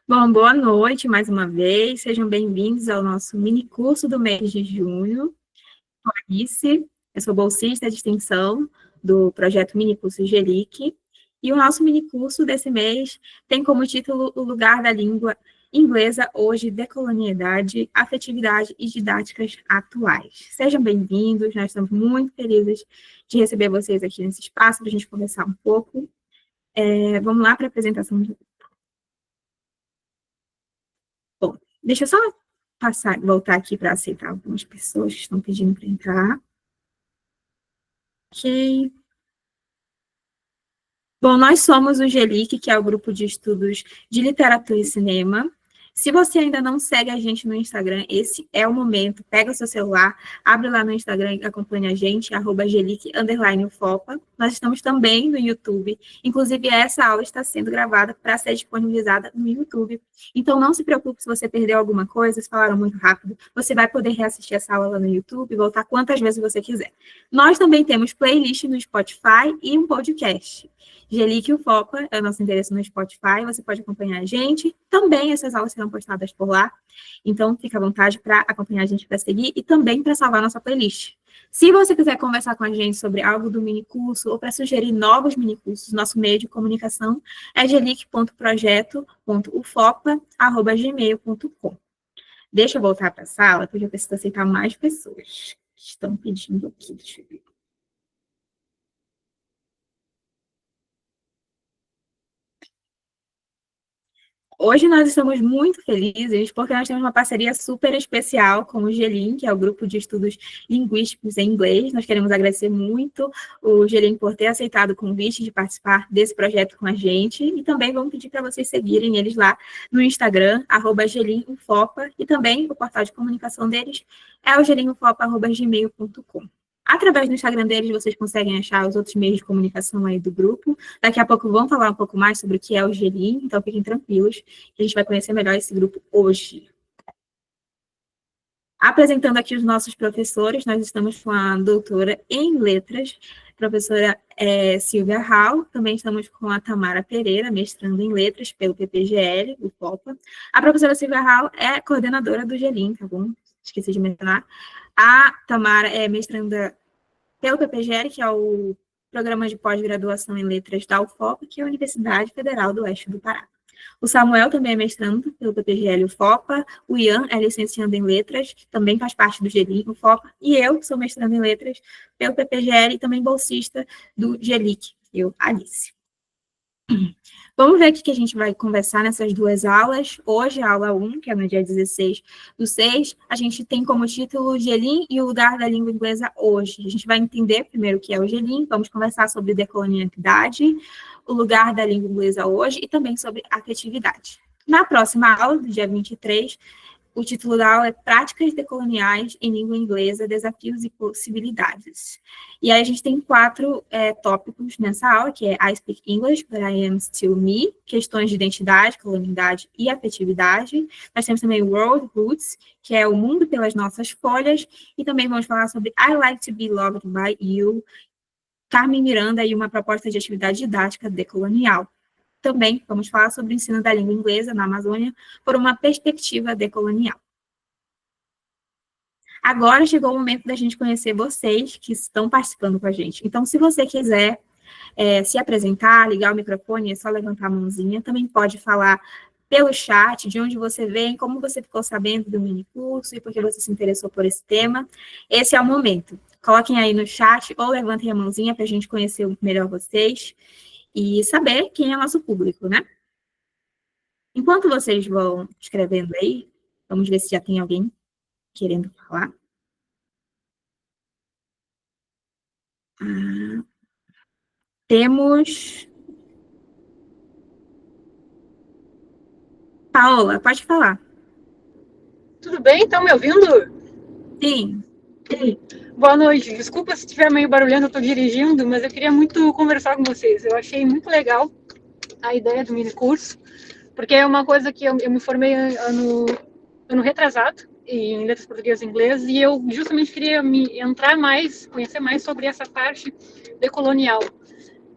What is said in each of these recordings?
Bom, boa noite mais uma vez. Sejam bem-vindos ao nosso mini curso do mês de junho. Alice, eu sou bolsista de extensão do projeto Mini Curso GELIC, e o nosso mini curso desse mês tem como título O Lugar da Língua Inglesa Hoje, Decolonialidade, Afetividade e Didáticas Atuais. Sejam bem-vindos, nós estamos muito felizes de receber vocês aqui nesse espaço para a gente conversar um pouco. Vamos lá para a apresentação de... Bom, deixa eu só voltar aqui para aceitar algumas pessoas que estão pedindo para entrar. Ok. Bom, nós somos o GELIC, que é o grupo de estudos de literatura e cinema. Se você ainda não segue a gente no Instagram, esse é o momento. Pega o seu celular, abre lá no Instagram e acompanha a gente, @gelic_ufopa. Nós estamos também no YouTube. Inclusive, essa aula está sendo gravada para ser disponibilizada no YouTube. Então, não se preocupe se você perdeu alguma coisa, se falaram muito rápido. Você vai poder reassistir essa aula lá no YouTube e voltar quantas vezes você quiser. Nós também temos playlist no Spotify e um podcast. GELIC UFOPA é o nosso endereço no Spotify, você pode acompanhar a gente. Também essas aulas serão postadas por lá, então fica à vontade para acompanhar a gente, para seguir e também para salvar nossa playlist. Se você quiser conversar com a gente sobre algo do minicurso ou para sugerir novos minicursos, nosso meio de comunicação é gelic.projeto.ufopa@gmail.com. Deixa eu voltar para a sala, porque eu preciso aceitar mais pessoas que estão pedindo aqui. Deixa eu ver. Hoje nós estamos muito felizes porque nós temos uma parceria super especial com o GELIN, que é o grupo de estudos linguísticos em inglês. Nós queremos agradecer muito o GELIN por ter aceitado o convite de participar desse projeto com a gente, e também vamos pedir para vocês seguirem eles lá no Instagram, @gelinUfopa, e também o portal de comunicação deles é o gelinUfopa@gmail.com. Através do Instagram deles, vocês conseguem achar os outros meios de comunicação aí do grupo. Daqui a pouco vamos falar um pouco mais sobre o que é o GELIN, então fiquem tranquilos, que a gente vai conhecer melhor esse grupo hoje. Apresentando aqui os nossos professores, nós estamos com a doutora em letras, professora Silvia Hall, também estamos com a Tamara Pereira, mestrando em letras pelo PPGL, o FOPA. A professora Silvia Hall é coordenadora do GELIN, tá bom? Esqueci de mencionar. A Tamara é mestranda pelo PPGL, que é o Programa de Pós-Graduação em Letras da UFOPA, que é a Universidade Federal do Oeste do Pará. O Samuel também é mestrando pelo PPGL UFOPA, o Ian é licenciando em Letras, também faz parte do GELIC UFOPA, e eu sou mestrando em Letras pelo PPGL e também bolsista do GELIC, eu, Alice. Vamos ver o que a gente vai conversar nessas duas aulas. Hoje, a aula 1, que é no dia 16/6, a gente tem como título GELIN e o lugar da língua inglesa hoje. A gente vai entender primeiro o que é o GELIN, vamos conversar sobre decolonialidade, o lugar da língua inglesa hoje e também sobre afetividade. Na próxima aula, do dia 23, o título da aula é Práticas Decoloniais em Língua Inglesa, Desafios e Possibilidades. E aí a gente tem 4 tópicos nessa aula, que é I Speak English, but I Am Still Me, questões de identidade, colonialidade e afetividade. Nós temos também World Roots, que é o mundo pelas nossas folhas, e também vamos falar sobre I Like to Be Loved by You, Carmen Miranda e uma proposta de atividade didática decolonial. Também vamos falar sobre o ensino da língua inglesa na Amazônia por uma perspectiva decolonial. Agora chegou o momento da gente conhecer vocês que estão participando com a gente. Então, se você quiser se apresentar, ligar o microfone, é só levantar a mãozinha. Também pode falar pelo chat, de onde você vem, como você ficou sabendo do minicurso e por que você se interessou por esse tema. Esse é o momento. Coloquem aí no chat ou levantem a mãozinha para a gente conhecer melhor vocês e saber quem é nosso público, né? Enquanto vocês vão escrevendo aí, vamos ver se já tem alguém querendo falar. Temos... Paola, pode falar. Tudo bem? Estão me ouvindo? Sim. Boa noite. Desculpa se estiver meio barulhando, eu estou dirigindo, mas eu queria muito conversar com vocês. Eu achei muito legal a ideia do mini curso, porque é uma coisa que eu me formei ano retrasado em letras portuguesas e inglês, e eu justamente queria me entrar mais, conhecer mais sobre essa parte decolonial.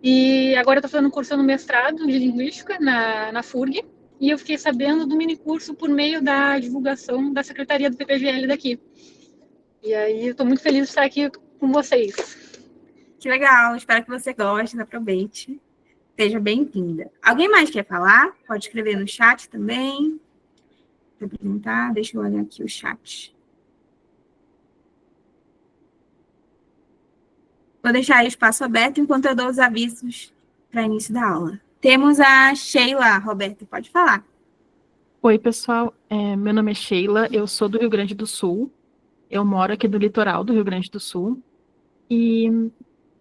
E agora eu estou fazendo um curso no mestrado de linguística na FURG, e eu fiquei sabendo do minicurso por meio da divulgação da Secretaria do PPGL daqui. E aí eu estou muito feliz de estar aqui com vocês. Que legal, espero que você goste, aproveite. Seja bem-vinda. Alguém mais quer falar? Pode escrever no chat também. Vou perguntar, deixa eu olhar aqui o chat. Vou deixar aí o espaço aberto enquanto eu dou os avisos para início da aula. Temos a Sheila. Roberto, pode falar. Oi, pessoal. Meu nome é Sheila, eu sou do Rio Grande do Sul. Eu moro aqui no litoral do Rio Grande do Sul. E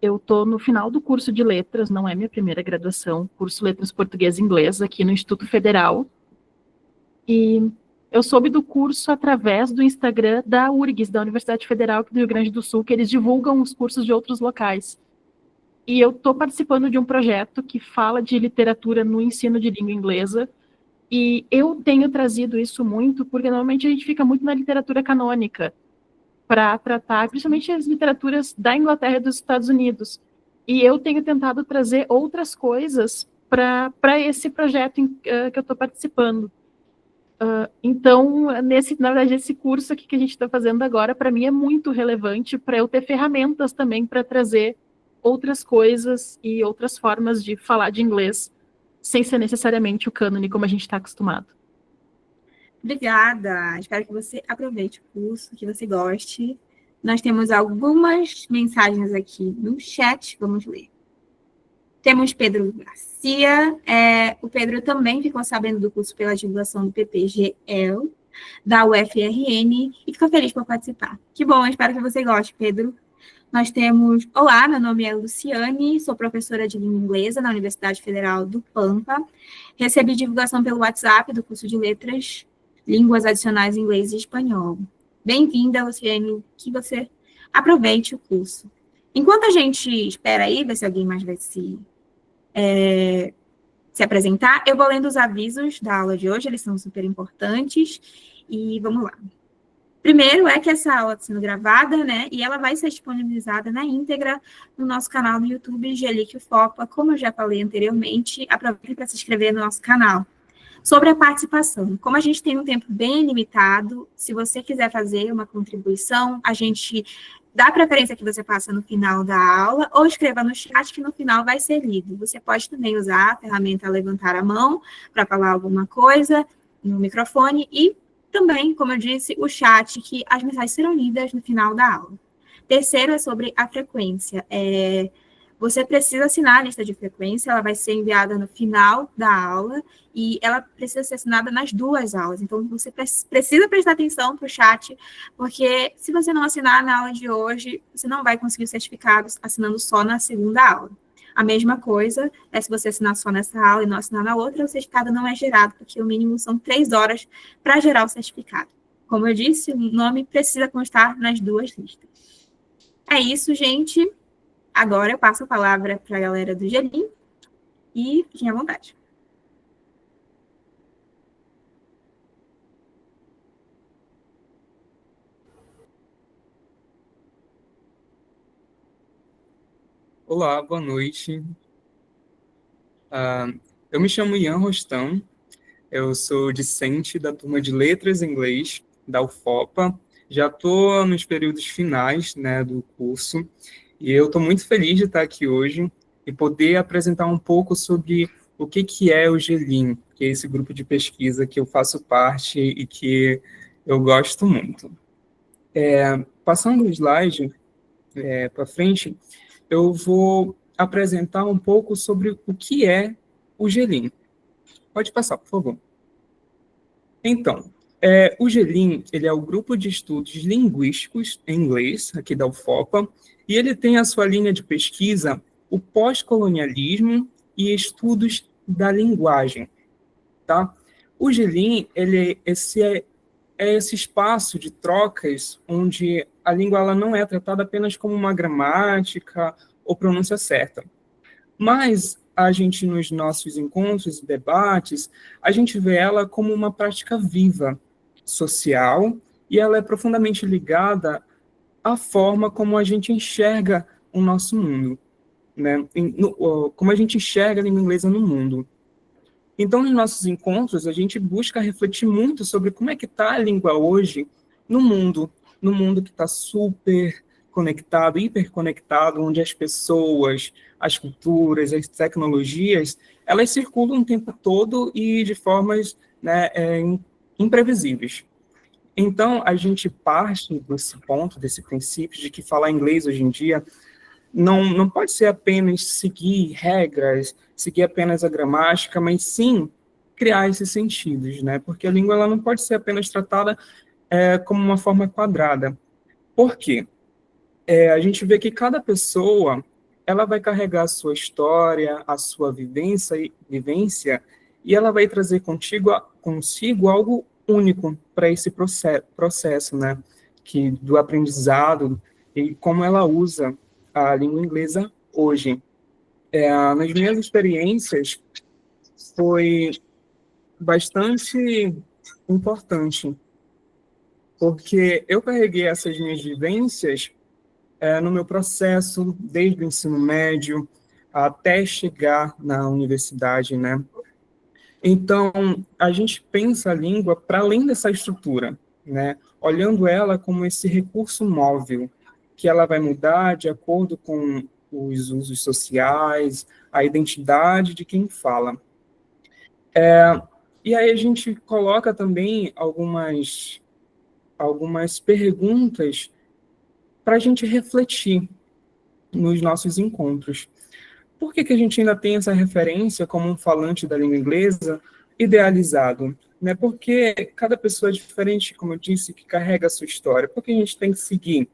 eu estou no final do curso de letras, não é minha primeira graduação, curso Letras Português e Inglês, aqui no Instituto Federal. E eu soube do curso através do Instagram da URGS, da Universidade Federal do Rio Grande do Sul, que eles divulgam os cursos de outros locais. E eu estou participando de um projeto que fala de literatura no ensino de língua inglesa. E eu tenho trazido isso muito, porque normalmente a gente fica muito na literatura canônica, para tratar, principalmente as literaturas da Inglaterra e dos Estados Unidos. E eu tenho tentado trazer outras coisas para esse projeto que eu estou participando. Então, na verdade, esse curso aqui que a gente está fazendo agora, para mim, é muito relevante para eu ter ferramentas também para trazer outras coisas e outras formas de falar de inglês, sem ser necessariamente o cânone como a gente está acostumado. Obrigada. Espero que você aproveite o curso, que você goste. Nós temos algumas mensagens aqui no chat, vamos ler. Temos Pedro Garcia. O Pedro também ficou sabendo do curso pela divulgação do PPGL, da UFRN, e ficou feliz por participar. Que bom, espero que você goste, Pedro. Nós temos, olá, meu nome é Luciane, sou professora de língua inglesa na Universidade Federal do Pampa. Recebi divulgação pelo WhatsApp do curso de letras, línguas adicionais inglês e espanhol. Bem-vinda, Luciane, que você aproveite o curso. Enquanto a gente espera aí, ver se alguém mais vai se apresentar, eu vou lendo os avisos da aula de hoje, eles são super importantes, e vamos lá. Primeiro é que essa aula está sendo gravada, né, e ela vai ser disponibilizada na íntegra no nosso canal no YouTube, Angelique Fopa, como eu já falei anteriormente, aproveite para se inscrever no nosso canal. Sobre a participação, como a gente tem um tempo bem limitado, se você quiser fazer uma contribuição, a gente dá preferência que você faça no final da aula ou escreva no chat que no final vai ser lido. Você pode também usar a ferramenta levantar a mão para falar alguma coisa no microfone e também, como eu disse, o chat, que as mensagens serão lidas no final da aula. Terceiro é sobre a frequência. Você precisa assinar a lista de frequência, ela vai ser enviada no final da aula e ela precisa ser assinada nas duas aulas. Então, você precisa prestar atenção para o chat, porque se você não assinar na aula de hoje, você não vai conseguir o certificado assinando só na segunda aula. A mesma coisa é se você assinar só nessa aula e não assinar na outra, o certificado não é gerado, porque o mínimo são 3 horas para gerar o certificado. Como eu disse, o nome precisa constar nas duas listas. É isso, gente. Agora eu passo a palavra para a galera do Gelim e fiquem à vontade. Olá, boa noite. Eu me chamo Ian Rostam, eu sou discente da turma de Letras em Inglês da UFOPA, já estou nos períodos finais, né, do curso, e eu estou muito feliz de estar aqui hoje e poder apresentar um pouco sobre o que é o GELIM, que é esse grupo de pesquisa que eu faço parte e que eu gosto muito. Passando o slide para frente, eu vou apresentar um pouco sobre o que é o GELIM. Pode passar, por favor. Então, o GELIM, ele é o Grupo de Estudos Linguísticos em Inglês, aqui da UFOPA, e ele tem a sua linha de pesquisa o pós-colonialismo e estudos da linguagem. Tá? O GELIM, é esse espaço de trocas onde a língua ela não é tratada apenas como uma gramática ou pronúncia certa. Mas a gente, nos nossos encontros e debates, a gente vê ela como uma prática viva, social, e ela é profundamente ligada à forma como a gente enxerga o nosso mundo, né? Como a gente enxerga a língua inglesa no mundo. Então, nos nossos encontros, a gente busca refletir muito sobre como é que está a língua hoje no mundo que está super conectado, hiperconectado, onde as pessoas, as culturas, as tecnologias, elas circulam o tempo todo e de formas, né, imprevisíveis. Então, a gente parte desse ponto, desse princípio de que falar inglês hoje em dia não pode ser apenas seguir regras, seguir apenas a gramática, mas sim criar esses sentidos, né? Porque a língua ela não pode ser apenas tratada como uma forma quadrada. Por quê? A gente vê que cada pessoa ela vai carregar a sua história, a sua vivência, e ela vai trazer consigo algo único para esse processo, né? Do aprendizado e como ela usa a língua inglesa hoje. Nas minhas experiências, foi bastante importante, porque eu carreguei essas minhas vivências no meu processo, desde o ensino médio até chegar na universidade, né? Então, a gente pensa a língua para além dessa estrutura, né? Olhando ela como esse recurso móvel, que ela vai mudar de acordo com os usos sociais, a identidade de quem fala. E aí a gente coloca também algumas perguntas para a gente refletir nos nossos encontros. Por que a gente ainda tem essa referência como um falante da língua inglesa idealizado? Né? Porque cada pessoa é diferente, como eu disse, que carrega a sua história. Por que a gente tem que seguir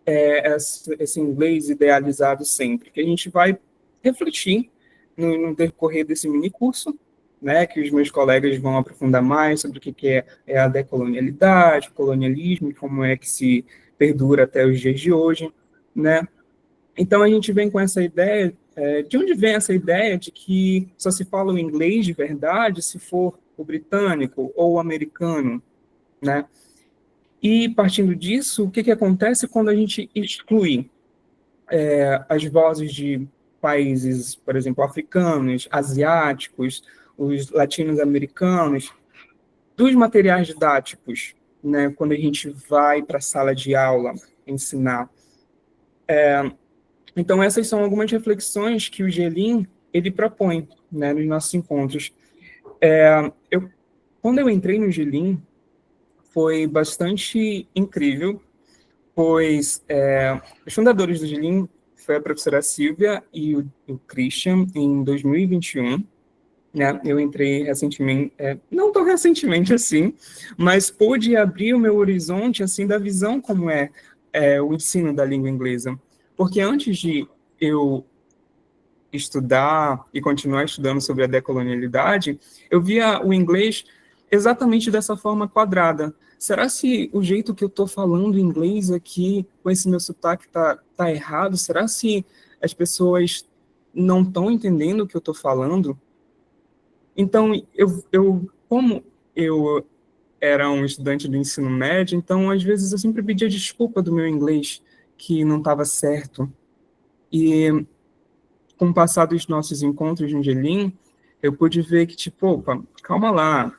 esse inglês idealizado sempre? Que a gente vai refletir no decorrer desse mini curso, né, que os meus colegas vão aprofundar mais sobre o que é a decolonialidade, o colonialismo, como é que se perdura até os dias de hoje, né? Então, a gente vem com essa ideia, de onde vem essa ideia de que só se fala o inglês de verdade se for o britânico ou o americano, né? E, partindo disso, o que acontece quando a gente exclui as vozes de países, por exemplo, africanos, asiáticos, os latino-americanos, dos materiais didáticos, né? Quando a gente vai para a sala de aula ensinar. Então, essas são algumas reflexões que o Gelin, ele propõe, né, nos nossos encontros. Quando eu entrei no Gelin, foi bastante incrível, pois os fundadores do Gelin foi a professora Silvia e o Christian, em 2021, né? Eu entrei recentemente, não tão recentemente assim, mas pude abrir o meu horizonte, assim, da visão como o ensino da língua inglesa. Porque antes de eu estudar e continuar estudando sobre a decolonialidade, eu via o inglês exatamente dessa forma quadrada. Será se o jeito que eu estou falando inglês aqui, com esse meu sotaque, tá errado? Será se as pessoas não estão entendendo o que eu estou falando? Então, como eu era um estudante do ensino médio, então, às vezes, eu sempre pedia desculpa do meu inglês, que não estava certo. E, com o passar dos nossos encontros no Gelin, eu pude ver que, tipo, opa, calma lá.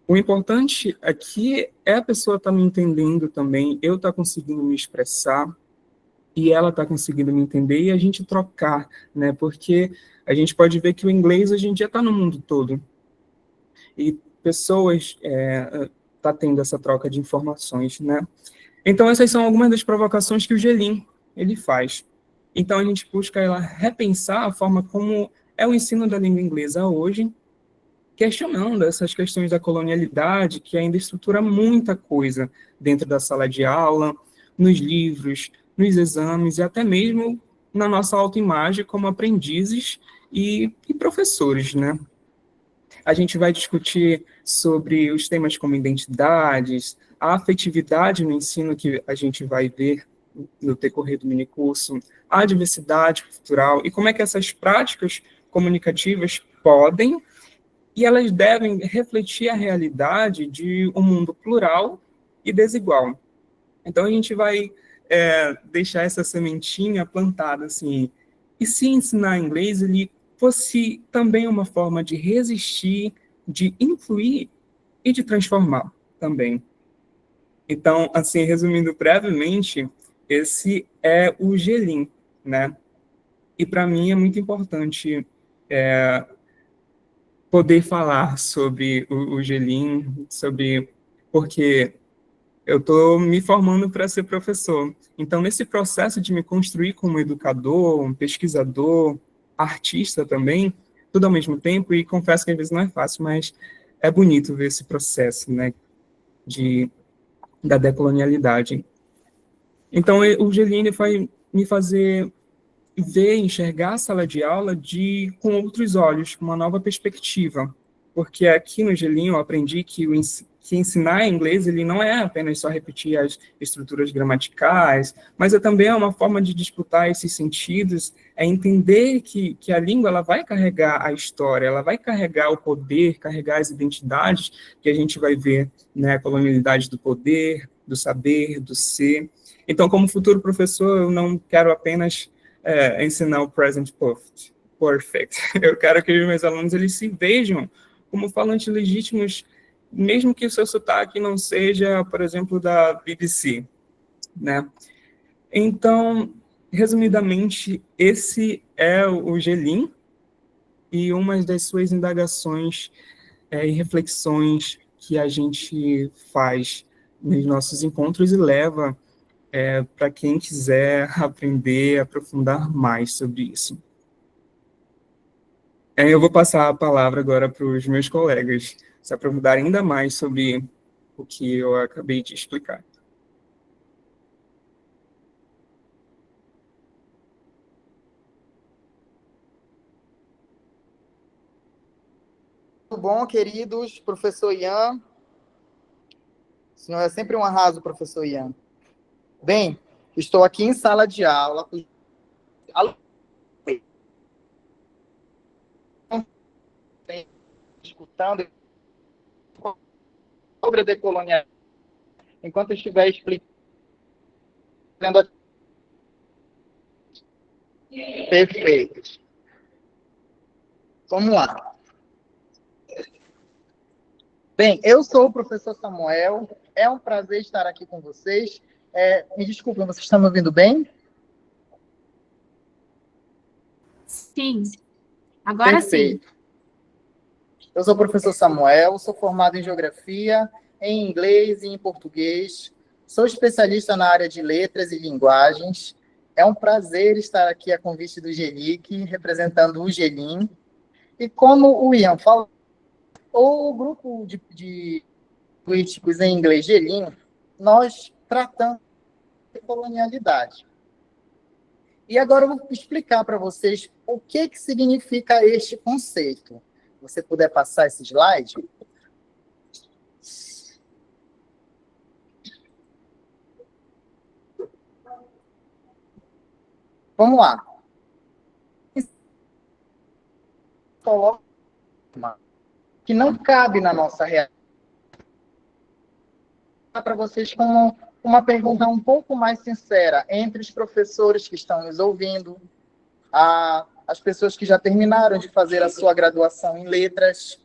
O importante aqui é a pessoa estar me entendendo também, eu estar conseguindo me expressar, e ela está conseguindo me entender, e a gente trocar, né? Porque a gente pode ver que o inglês hoje em dia está no mundo todo. E pessoas tá tendo essa troca de informações, né? Então, essas são algumas das provocações que o Gelin, ele faz. Então, a gente busca ela repensar a forma como é o ensino da língua inglesa hoje, questionando essas questões da colonialidade, que ainda estrutura muita coisa dentro da sala de aula, nos livros, nos exames e até mesmo na nossa autoimagem como aprendizes e professores, né? A gente vai discutir sobre os temas como identidades, a afetividade no ensino que a gente vai ver no decorrer do minicurso, a diversidade cultural e como é que essas práticas comunicativas podem e elas devem refletir a realidade de um mundo plural e desigual. Então, a gente vai deixar essa sementinha plantada, assim, e se ensinar inglês, ele fosse também uma forma de resistir, de incluir e de transformar também. Então, assim, resumindo brevemente, esse é o Gelim, né? E para mim é muito importante poder falar sobre o Gelim, sobre porque eu estou me formando para ser professor. Então, nesse processo de me construir como educador, um pesquisador, artista também, tudo ao mesmo tempo, e confesso que às vezes não é fácil, mas é bonito ver esse processo, né, da decolonialidade. Então, o Geline vai me fazer ver, enxergar a sala de aula com outros olhos, com uma nova perspectiva. Porque aqui no Gelinho eu aprendi que ensinar inglês ele não é apenas só repetir as estruturas gramaticais, mas também é uma forma de disputar esses sentidos, é entender que a língua ela vai carregar a história, ela vai carregar o poder, carregar as identidades que a gente vai ver, né, a colonialidade do poder, do saber, do ser. Então, como futuro professor, eu não quero apenas ensinar o present perfect. Eu quero que os meus alunos eles se vejam como falantes legítimos, mesmo que o seu sotaque não seja, por exemplo, da BBC, né? Então, resumidamente, esse é o Gelim e uma das suas indagações e reflexões que a gente faz nos nossos encontros e leva para quem quiser aprender, aprofundar mais sobre isso. Eu vou passar a palavra agora para os meus colegas, se aprofundar ainda mais sobre o que eu acabei de explicar. Tudo bom, queridos? Professor Ian. O senhor é sempre um arraso, professor Ian. Bem, estou aqui em sala de aula, escutando sobre a decolonialidade, enquanto eu estiver explicando. Perfeito. Vamos lá. Bem, eu sou o professor Samuel, é um prazer estar aqui com vocês. Me desculpem, vocês estão me ouvindo bem? Sim, agora Perfeito. Sim. Eu sou o professor Samuel, sou formado em Geografia, em Inglês e em Português. Sou especialista na área de Letras e Linguagens. É um prazer estar aqui a convite do GELIC, representando o Gelim. E como o Ian falou, o grupo de políticos em inglês Gelim, nós tratamos de colonialidade. E agora eu vou explicar para vocês o que significa este conceito. Se você puder passar esse slide. Vamos lá. Coloca que não cabe na nossa realidade. Para vocês com uma pergunta um pouco mais sincera entre os professores que estão nos ouvindo, as pessoas que já terminaram de fazer a sua graduação em letras.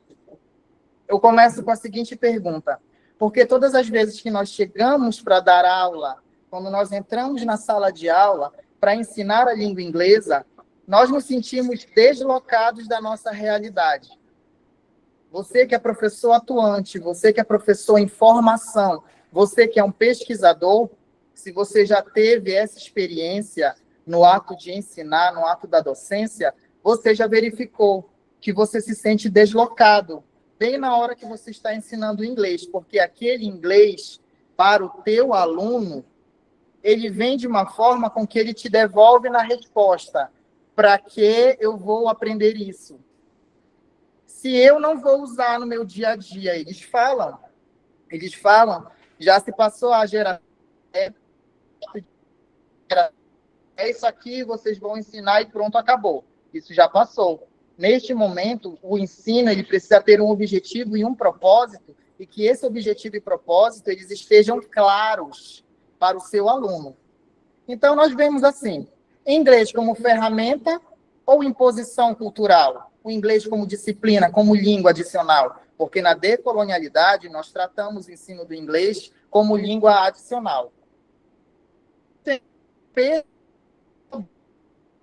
Eu começo com a seguinte pergunta: porque todas as vezes que nós chegamos para dar aula, quando nós entramos na sala de aula para ensinar a língua inglesa, nós nos sentimos deslocados da nossa realidade. Você que é professor atuante, você que é professor em formação, você que é um pesquisador, se você já teve essa experiência no ato de ensinar, no ato da docência, você já verificou que você se sente deslocado bem na hora que você está ensinando inglês, porque aquele inglês, para o teu aluno, ele vem de uma forma com que ele te devolve na resposta. Para que eu vou aprender isso? Se eu não vou usar no meu dia a dia, eles falam, já se passou a geração, é isso aqui, vocês vão ensinar e pronto, acabou. Isso já passou. Neste momento, o ensino ele precisa ter um objetivo e um propósito, e que esse objetivo e propósito eles estejam claros para o seu aluno. Então, nós vemos assim, inglês como ferramenta ou imposição cultural? O inglês como disciplina, como língua adicional? Porque na decolonialidade nós tratamos o ensino do inglês como língua adicional. Tem peso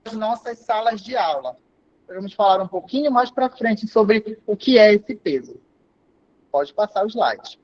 nas nossas salas de aula. Vamos falar um pouquinho mais para frente sobre o que é esse peso. Pode passar o slide.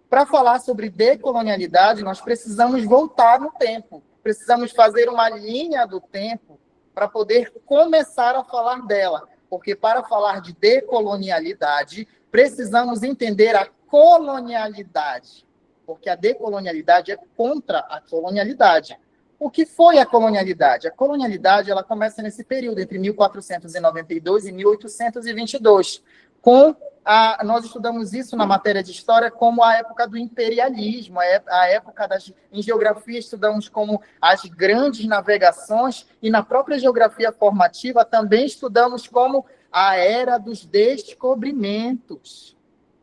Para falar sobre decolonialidade, nós precisamos voltar no tempo. Precisamos fazer uma linha do tempo para poder começar a falar dela. Porque para falar de decolonialidade, precisamos entender a colonialidade. Porque a decolonialidade é contra a colonialidade. O que foi a colonialidade? A colonialidade ela começa nesse período, entre 1492 e 1822, nós estudamos isso na matéria de história como a época do imperialismo, a época em geografia estudamos como as grandes navegações, e na própria geografia formativa também estudamos como a era dos descobrimentos.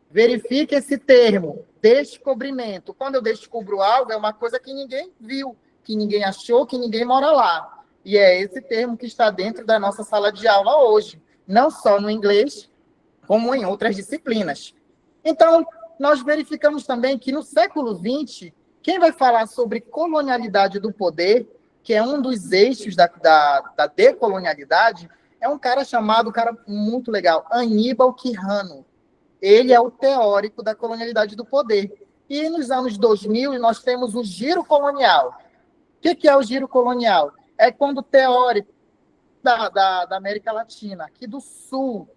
Verifique esse termo, descobrimento. Quando eu descubro algo, é uma coisa que ninguém viu, que ninguém achou, que ninguém mora lá. E é esse termo que está dentro da nossa sala de aula hoje, não só no inglês, como em outras disciplinas. Então, nós verificamos também que no século XX, quem vai falar sobre colonialidade do poder, que é um dos eixos da decolonialidade, é um cara muito legal, Aníbal Quijano. Ele é o teórico da colonialidade do poder. E nos anos 2000, nós temos o giro colonial. O que é o giro colonial? É quando o teórico da América Latina, aqui do sul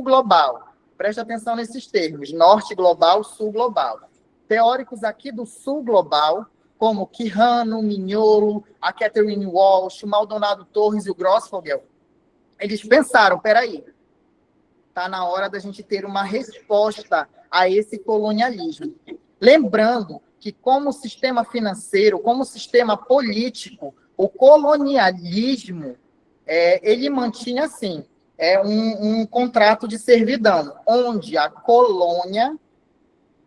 global. Preste atenção nesses termos, norte global, sul global. Teóricos aqui do sul global, como Quijano, Mignolo, a Catherine Walsh, o Maldonado Torres e o Grossfogel, eles pensaram, peraí, está na hora da gente ter uma resposta a esse colonialismo. Lembrando que como sistema financeiro, como sistema político, o colonialismo ele mantinha assim, um contrato de servidão, onde a colônia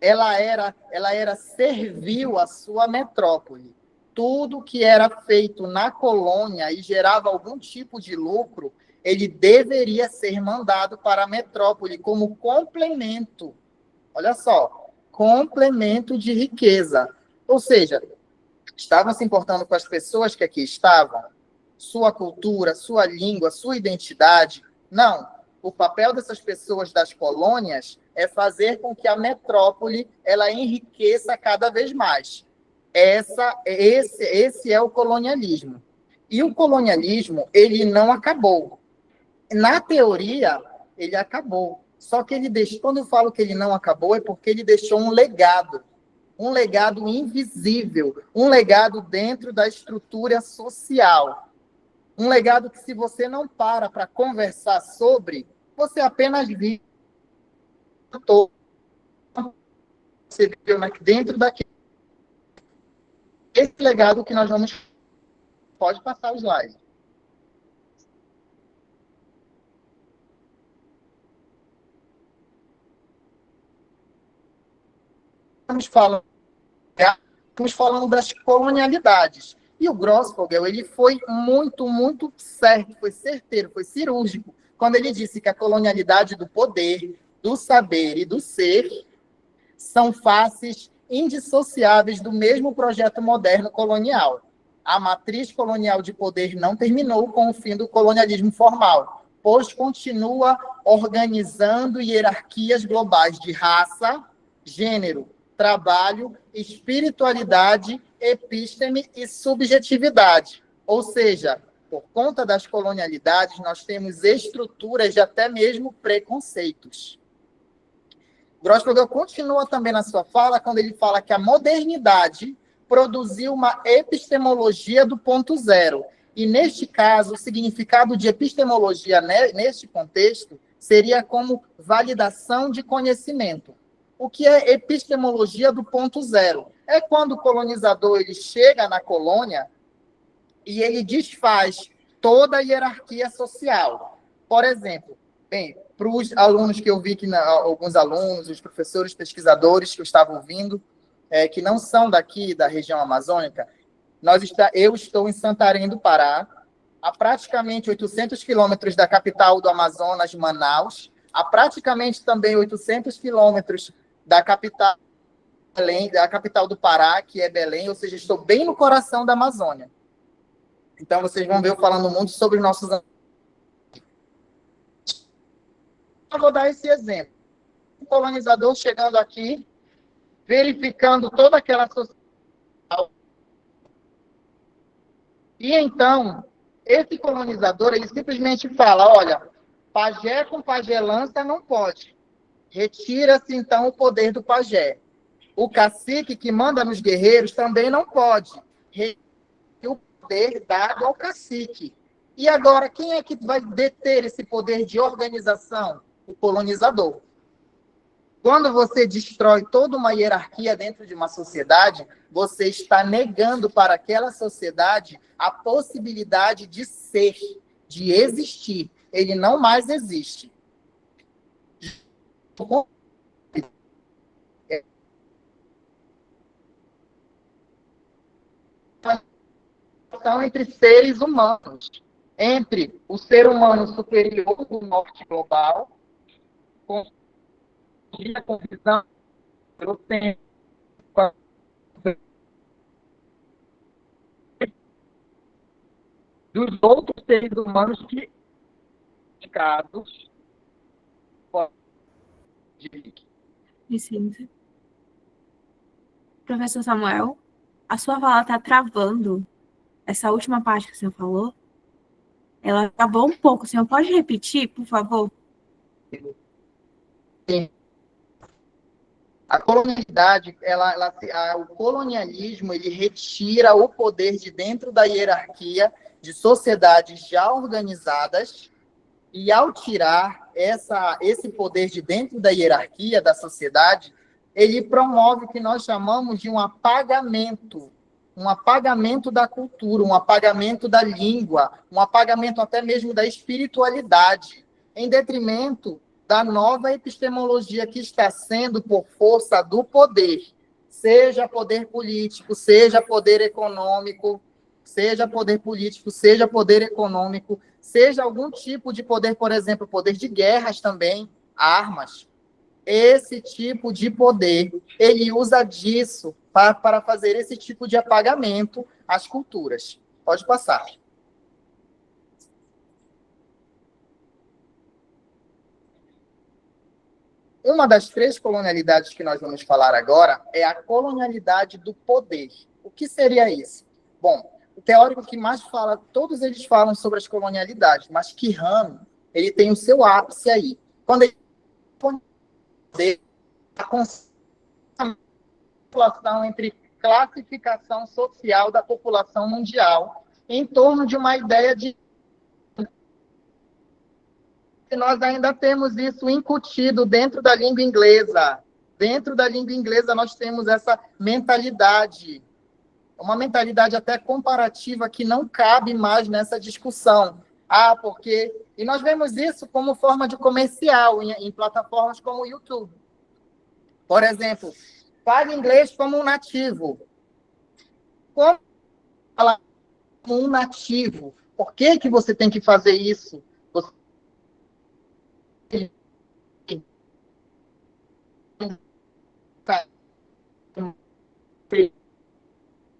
ela era servil à sua metrópole. Tudo que era feito na colônia e gerava algum tipo de lucro, ele deveria ser mandado para a metrópole como complemento. Olha só, complemento de riqueza. Ou seja, estavam se importando com as pessoas que aqui estavam, sua cultura, sua língua, sua identidade. Não. O papel dessas pessoas das colônias é fazer com que a metrópole ela enriqueça cada vez mais. Esse é o colonialismo. E o colonialismo, ele não acabou. Na teoria, ele acabou. Só que ele deixou, quando eu falo que ele não acabou, é porque ele deixou um legado invisível, um legado dentro da estrutura social. Um legado que, se você não para conversar sobre, você apenas vive você viu dentro daquele. Esse legado que nós vamos... Pode passar o slide. Estamos falando das colonialidades. E o Grossfogel, ele foi muito, muito certo, foi certeiro, foi cirúrgico, quando ele disse que a colonialidade do poder, do saber e do ser são faces indissociáveis do mesmo projeto moderno colonial. A matriz colonial de poder não terminou com o fim do colonialismo formal, pois continua organizando hierarquias globais de raça, gênero, trabalho, espiritualidade, episteme e subjetividade. Ou seja, por conta das colonialidades, nós temos estruturas de até mesmo preconceitos. Grossfogel continua também na sua fala, quando ele fala que a modernidade produziu uma epistemologia do ponto zero. E, neste caso, o significado de epistemologia, neste contexto, seria como validação de conhecimento. O que é epistemologia do ponto zero? É quando o colonizador ele chega na colônia e ele desfaz toda a hierarquia social. Por exemplo, para os alunos que eu vi que alguns alunos, os professores, pesquisadores que eu estava ouvindo, que não são daqui da região amazônica, Eu estou em Santarém do Pará, a praticamente 800 quilômetros da capital do Amazonas, Manaus, a praticamente também 800 quilômetros da capital, Belém, da capital do Pará, que é Belém, ou seja, estou bem no coração da Amazônia. Então, vocês vão ver eu falando muito sobre nossos... Eu vou dar esse exemplo. O colonizador chegando aqui, verificando toda aquela sociedade. E então, esse colonizador, ele simplesmente fala, olha, pajé com pajelança não pode. Retira-se, então, o poder do pajé. O cacique que manda nos guerreiros também não pode. Retira o poder dado ao cacique. E agora, quem é que vai deter esse poder de organização? O colonizador. Quando você destrói toda uma hierarquia dentro de uma sociedade, você está negando para aquela sociedade a possibilidade de ser, de existir. Ele não mais existe. Então, entre seres humanos, entre o ser humano superior do norte global, com a confusão dos outros seres humanos que, casos, Licença. Professor Samuel, a sua fala está travando. Essa última parte que o senhor falou, ela travou um pouco. O senhor pode repetir, por favor? Sim. A colonialidade, o colonialismo, ele retira o poder de dentro da hierarquia de sociedades já organizadas, e ao tirar esse poder de dentro da hierarquia da sociedade, ele promove o que nós chamamos de um apagamento da cultura, um apagamento da língua, um apagamento até mesmo da espiritualidade, em detrimento da nova epistemologia que está sendo por força do poder, seja poder político, seja poder econômico, seja poder político, seja poder econômico, seja algum tipo de poder, por exemplo, poder de guerras também, armas. Esse tipo de poder, ele usa disso para fazer esse tipo de apagamento às culturas. Pode passar. Uma das 3 colonialidades que nós vamos falar agora é a colonialidade do poder. O que seria isso? Bom, o teórico que mais fala, todos eles falam sobre as colonialidades, mas Quijano, ele tem o seu ápice aí. Quando ele a população entre classificação social da população mundial em torno de uma ideia de nós ainda temos isso incutido dentro da língua inglesa. Dentro da língua inglesa nós temos essa mentalidade, uma mentalidade até comparativa que não cabe mais nessa discussão. Porque... E nós vemos isso como forma de comercial em plataformas como o YouTube. Por exemplo, fale inglês como um nativo. Como falar como um nativo? Por que você tem que fazer isso?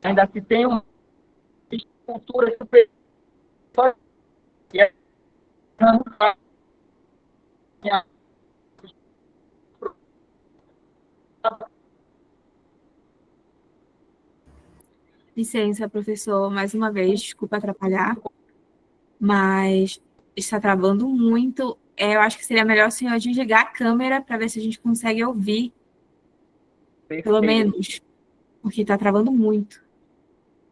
Ainda se tem uma cultura super Licença, professor, mais uma vez, desculpa atrapalhar, mas está travando muito. Eu acho que seria melhor o senhor desligar a câmera para ver se a gente consegue ouvir, pelo menos, porque está travando muito.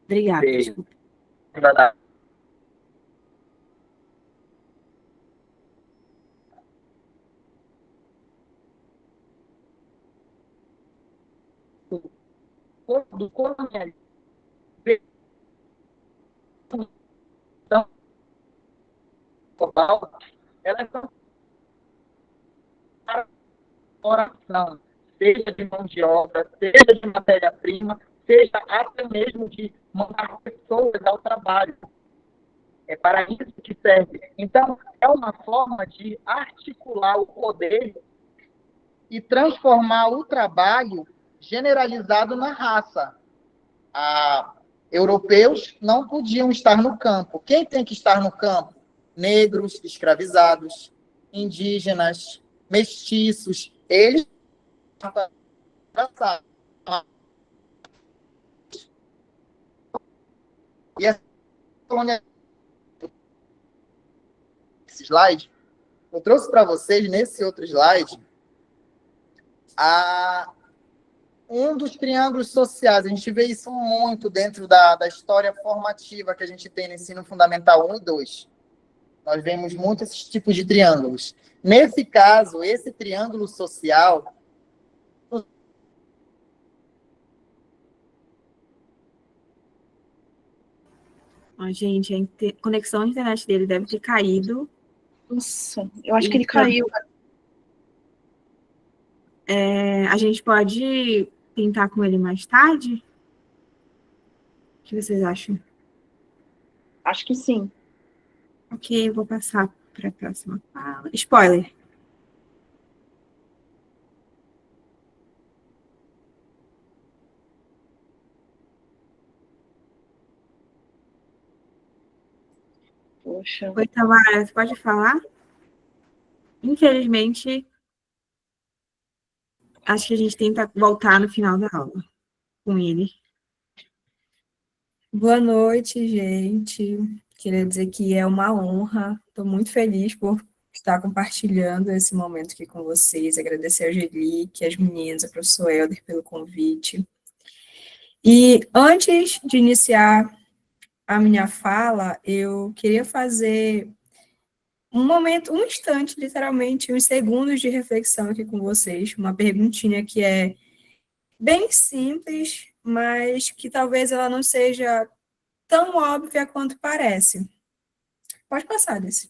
Obrigada, desculpa. do colonialismo. Global, ela é para exploração, seja de mão de obra, seja de matéria-prima, seja seja até mesmo de mandar pessoas ao trabalho. É para isso que serve. Então, é uma forma de articular o poder e transformar o trabalho generalizado na raça. Europeus não podiam estar no campo. Quem tem que estar no campo? Negros, escravizados, indígenas, mestiços. Eles e essa colônia, esse slide, eu trouxe para vocês nesse outro slide um dos triângulos sociais. A gente vê isso muito dentro da história formativa que a gente tem no ensino fundamental 1 e 2. Nós vemos muito esses tipos de triângulos. Nesse caso, esse triângulo social... Gente, a conexão de internet dele deve ter caído. Nossa, eu acho que ele caiu. A gente pode tentar com ele mais tarde? O que vocês acham? Acho que sim. Ok, eu vou passar para a próxima fala. Spoiler. Poxa. Oi, Tamara, você pode falar? Infelizmente, acho que a gente tenta voltar no final da aula com ele. Boa noite, gente. Queria dizer que é uma honra. Estou muito feliz por estar compartilhando esse momento aqui com vocês. Agradecer a Angelique, as meninas, a professor Helder pelo convite. E antes de iniciar a minha fala, eu queria fazer um momento, um instante, literalmente, uns segundos de reflexão aqui com vocês. Uma perguntinha que é bem simples, mas que talvez ela não seja tão óbvia quanto parece. Pode passar, Alice.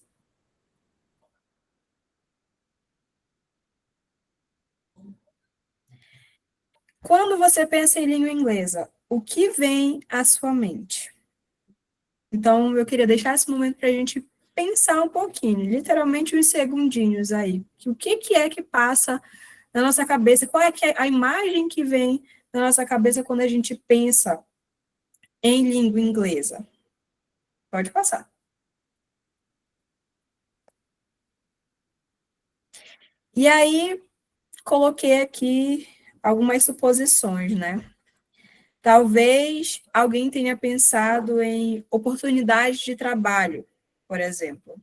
Quando você pensa em língua inglesa, o que vem à sua mente? Então, eu queria deixar esse momento para a gente pensar um pouquinho, literalmente uns segundinhos aí. O que é que passa na nossa cabeça? Qual é que é a imagem que vem na nossa cabeça quando a gente pensa em língua inglesa? Pode passar. E aí, coloquei aqui algumas suposições, né? Talvez alguém tenha pensado em oportunidades de trabalho, por exemplo.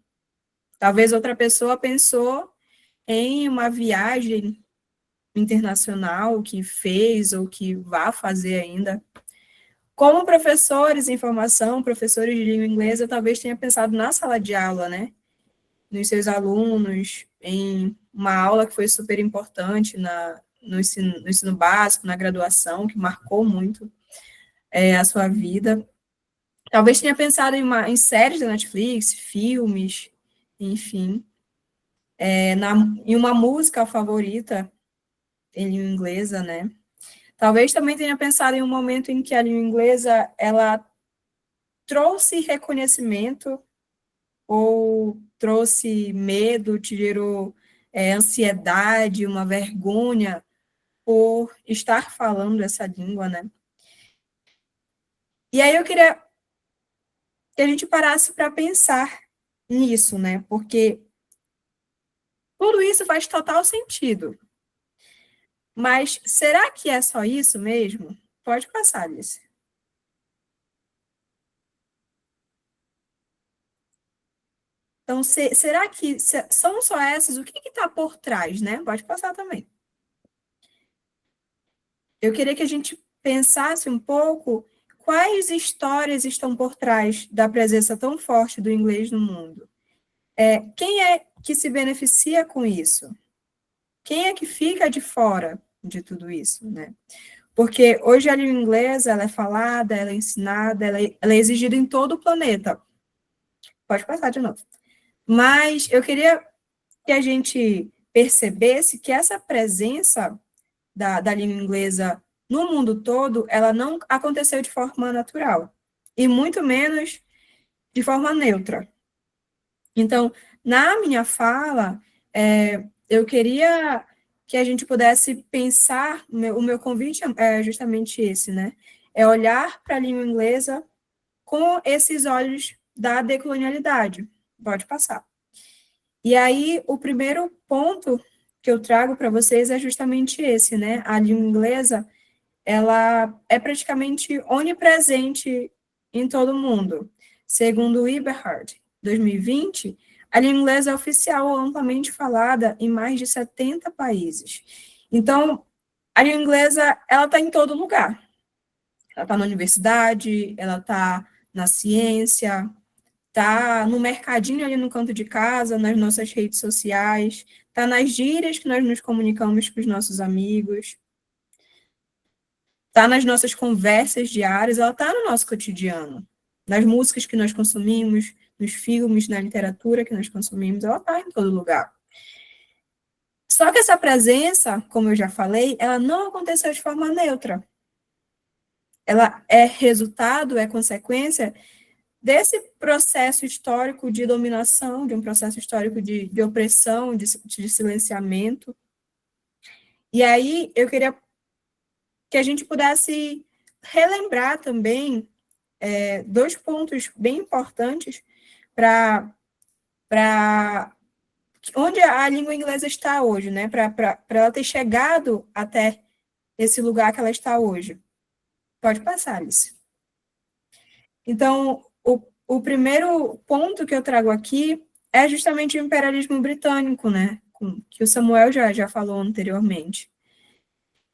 Talvez outra pessoa pensou em uma viagem internacional que fez ou que vá fazer ainda. Como professores em formação, professores de língua inglesa, talvez tenha pensado na sala de aula, né? Nos seus alunos, em uma aula que foi super importante no ensino básico, na graduação, que marcou muito a sua vida. Talvez tenha pensado em séries da Netflix, filmes, enfim. Em uma música favorita em língua inglesa, né? Talvez também tenha pensado em um momento em que a língua inglesa, ela trouxe reconhecimento ou trouxe medo, te gerou ansiedade, uma vergonha por estar falando essa língua, né? E aí eu queria que a gente parasse para pensar nisso, né? Porque tudo isso faz total sentido. Mas será que é só isso mesmo? Pode passar, Alice. Então, será que são só essas? O que está por trás, né? Pode passar também. Eu queria que a gente pensasse um pouco quais histórias estão por trás da presença tão forte do inglês no mundo. Quem é que se beneficia com isso? Quem é que fica de fora de tudo isso, né? Porque hoje a língua inglesa, ela é falada, ela é ensinada, ela é exigida em todo o planeta. Pode passar de novo. Mas eu queria que a gente percebesse que essa presença da língua inglesa no mundo todo, ela não aconteceu de forma natural, e muito menos de forma neutra. Então, na minha fala, eu queria que a gente pudesse pensar, o meu convite é justamente esse, né? É olhar para a língua inglesa com esses olhos da decolonialidade. Pode passar. E aí, o primeiro ponto que eu trago para vocês é justamente esse, né? A língua inglesa, ela é praticamente onipresente em todo o mundo. Segundo o Eberhard, 2020, a língua inglesa é oficial ou amplamente falada em mais de 70 países. Então, a língua inglesa, ela está em todo lugar. Ela está na universidade, ela está na ciência, está no mercadinho ali no canto de casa, nas nossas redes sociais, está nas gírias que nós nos comunicamos com os nossos amigos, está nas nossas conversas diárias, ela está no nosso cotidiano, nas músicas que nós consumimos, nos filmes, na literatura que nós consumimos, ela está em todo lugar. Só que essa presença, como eu já falei, ela não aconteceu de forma neutra. Ela é resultado, é consequência desse processo histórico de dominação, de um processo histórico de opressão, de silenciamento. E aí, eu queria que a gente pudesse relembrar também dois pontos bem importantes para onde a língua inglesa está hoje, né? Para ela ter chegado até esse lugar que ela está hoje. Pode passar, Alice. Então, o primeiro ponto que eu trago aqui é justamente o imperialismo britânico, né? Que o Samuel já falou anteriormente.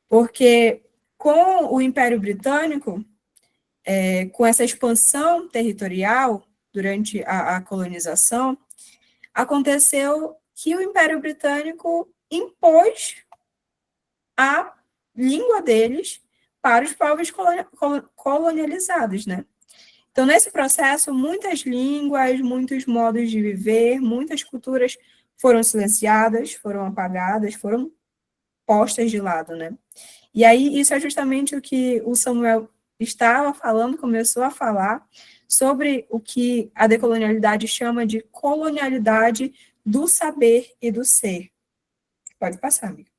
Porque com o Império Britânico, com essa expansão territorial durante a colonização, aconteceu que o Império Britânico impôs a língua deles para os povos colonializados, né? Então, nesse processo, muitas línguas, muitos modos de viver, muitas culturas foram silenciadas, foram apagadas, foram postas de lado, né? E aí, isso é justamente o que o Samuel estava falando, começou a falar, sobre o que a decolonialidade chama de colonialidade do saber e do ser. Pode passar, amiga.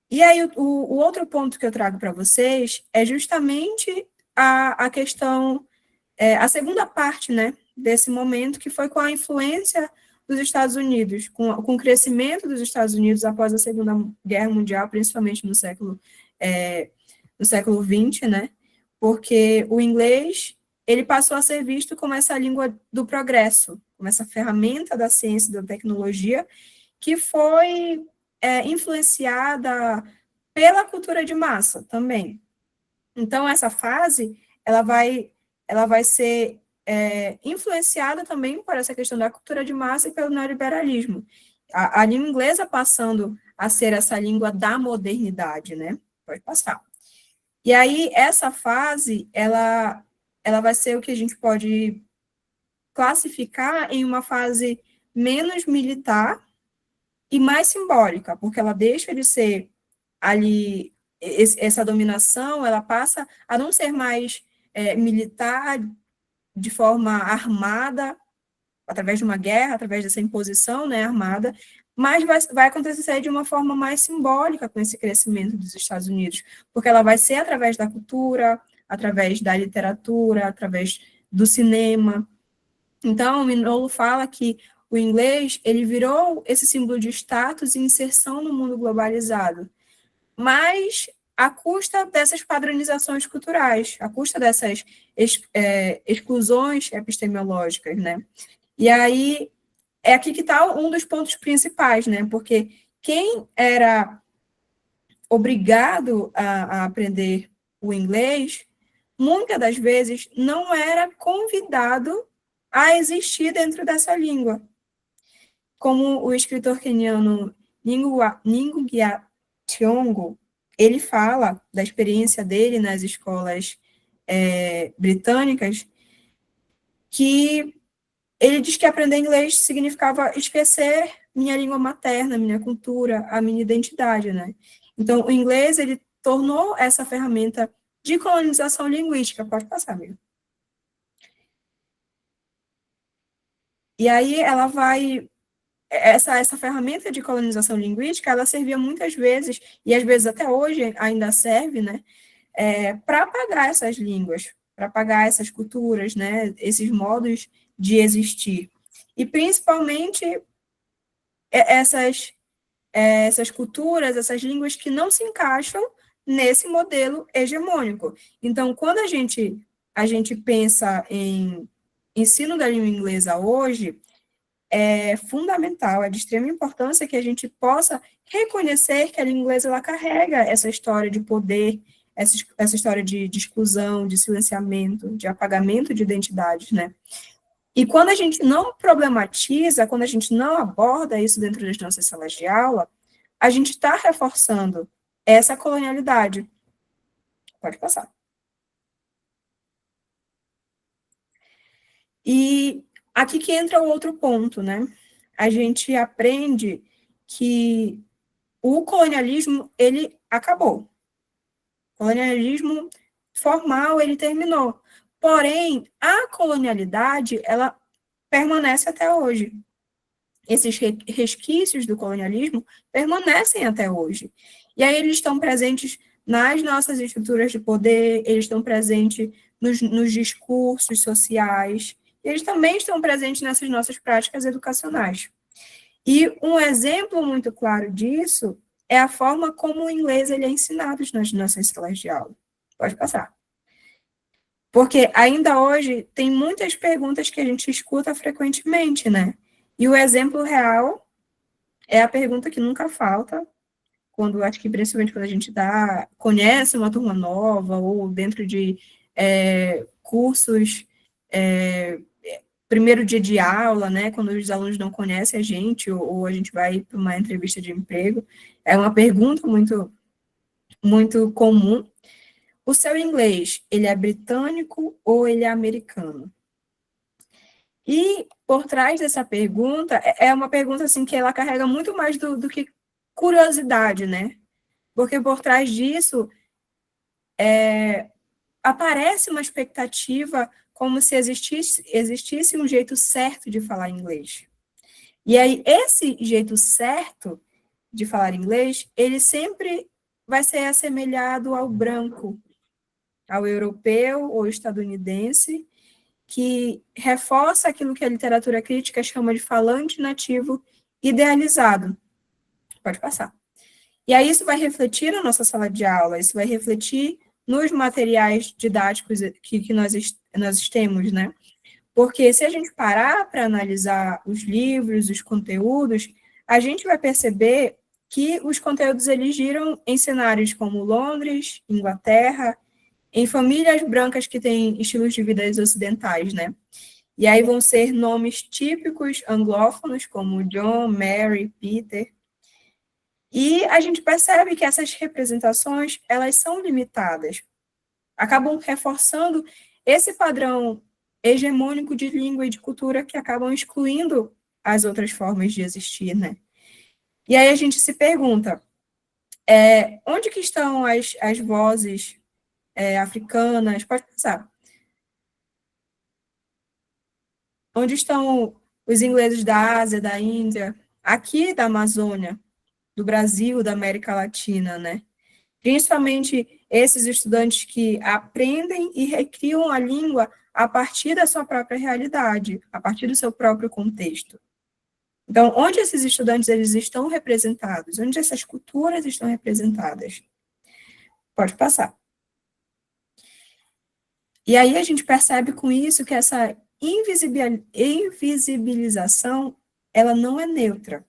E aí, o outro ponto que eu trago para vocês é justamente a questão, a segunda parte, né, desse momento, que foi com a influência dos Estados Unidos, com o crescimento dos Estados Unidos após a Segunda Guerra Mundial, principalmente no século XX, né, porque o inglês, ele passou a ser visto como essa língua do progresso, como essa ferramenta da ciência e da tecnologia, que foi influenciada pela cultura de massa também. Então, essa fase, ela vai ser influenciada também por essa questão da cultura de massa e pelo neoliberalismo. A língua inglesa passando a ser essa língua da modernidade, né? Pode passar. E aí, essa fase, ela vai ser o que a gente pode classificar em uma fase menos militar e mais simbólica, porque ela deixa de ser ali, essa dominação, ela passa a não ser mais militar de forma armada, através de uma guerra, através dessa imposição, né, armada, mas vai acontecer de uma forma mais simbólica com esse crescimento dos Estados Unidos, porque ela vai ser através da cultura, através da literatura, através do cinema. Então, o Mignolo fala que o inglês, ele virou esse símbolo de status e inserção no mundo globalizado, mas à custa dessas padronizações culturais, à custa dessas exclusões epistemológicas, né? E aí, é aqui que está um dos pontos principais, né? Porque quem era obrigado a aprender o inglês, muitas das vezes não era convidado a existir dentro dessa língua. Como o escritor queniano Ngugi Thiong'o, ele fala da experiência dele nas escolas britânicas, que ele diz que aprender inglês significava esquecer minha língua materna, minha cultura, a minha identidade, né? Então, o inglês, ele tornou essa ferramenta de colonização linguística. Pode passar, amigo. E aí ela vai... Essa ferramenta de colonização linguística, ela servia muitas vezes, e às vezes até hoje ainda serve, né, para apagar essas línguas, para apagar essas culturas, né, esses modos de existir. E principalmente essas culturas, essas línguas que não se encaixam nesse modelo hegemônico. Então, quando a gente pensa em ensino da língua inglesa hoje, é fundamental, é de extrema importância que a gente possa reconhecer que a língua inglesa ela carrega essa história de poder, essa história de exclusão, de silenciamento, de apagamento de identidades, né? E quando a gente não problematiza, quando a gente não aborda isso dentro das nossas salas de aula, a gente está reforçando essa colonialidade. Pode passar. E aqui que entra o outro ponto, né? A gente aprende que o colonialismo, ele acabou. O colonialismo formal, ele terminou. Porém, a colonialidade, ela permanece até hoje. Esses resquícios do colonialismo permanecem até hoje. E aí eles estão presentes nas nossas estruturas de poder, eles estão presentes nos discursos sociais, e eles também estão presentes nessas nossas práticas educacionais. E um exemplo muito claro disso é a forma como o inglês ele é ensinado nas nossas salas de aula. Pode passar. Porque ainda hoje tem muitas perguntas que a gente escuta frequentemente, né? E o exemplo real é a pergunta que nunca falta, acho que principalmente quando a gente conhece uma turma nova, ou dentro de cursos, primeiro dia de aula, né, quando os alunos não conhecem a gente, ou a gente vai para uma entrevista de emprego, é uma pergunta muito, muito comum. O seu inglês, ele é britânico ou ele é americano? E por trás dessa pergunta, é uma pergunta assim que ela carrega muito mais do que curiosidade, né? Porque por trás disso aparece uma expectativa como se existisse um jeito certo de falar inglês. E aí, esse jeito certo de falar inglês, ele sempre vai ser assemelhado ao branco, ao europeu ou estadunidense, que reforça aquilo que a literatura crítica chama de falante nativo idealizado. Pode passar. E aí isso vai refletir na nossa sala de aula, isso vai refletir nos materiais didáticos que nós temos, né? Porque se a gente parar para analisar os livros, os conteúdos, a gente vai perceber que os conteúdos eles giram em cenários como Londres, Inglaterra, em famílias brancas que têm estilos de vida ocidentais, né? E aí vão ser nomes típicos anglófonos, como John, Mary, Peter. E a gente percebe que essas representações, elas são limitadas. Acabam reforçando esse padrão hegemônico de língua e de cultura que acabam excluindo as outras formas de existir, né? E aí a gente se pergunta, onde que estão as vozes africanas? Pode pensar. Onde estão os ingleses da Ásia, da Índia, aqui da Amazônia, do Brasil, da América Latina, né? Principalmente esses estudantes que aprendem e recriam a língua a partir da sua própria realidade, a partir do seu próprio contexto. Então, onde esses estudantes eles estão representados? Onde essas culturas estão representadas? Pode passar. E aí a gente percebe com isso que essa invisibilização, ela não é neutra,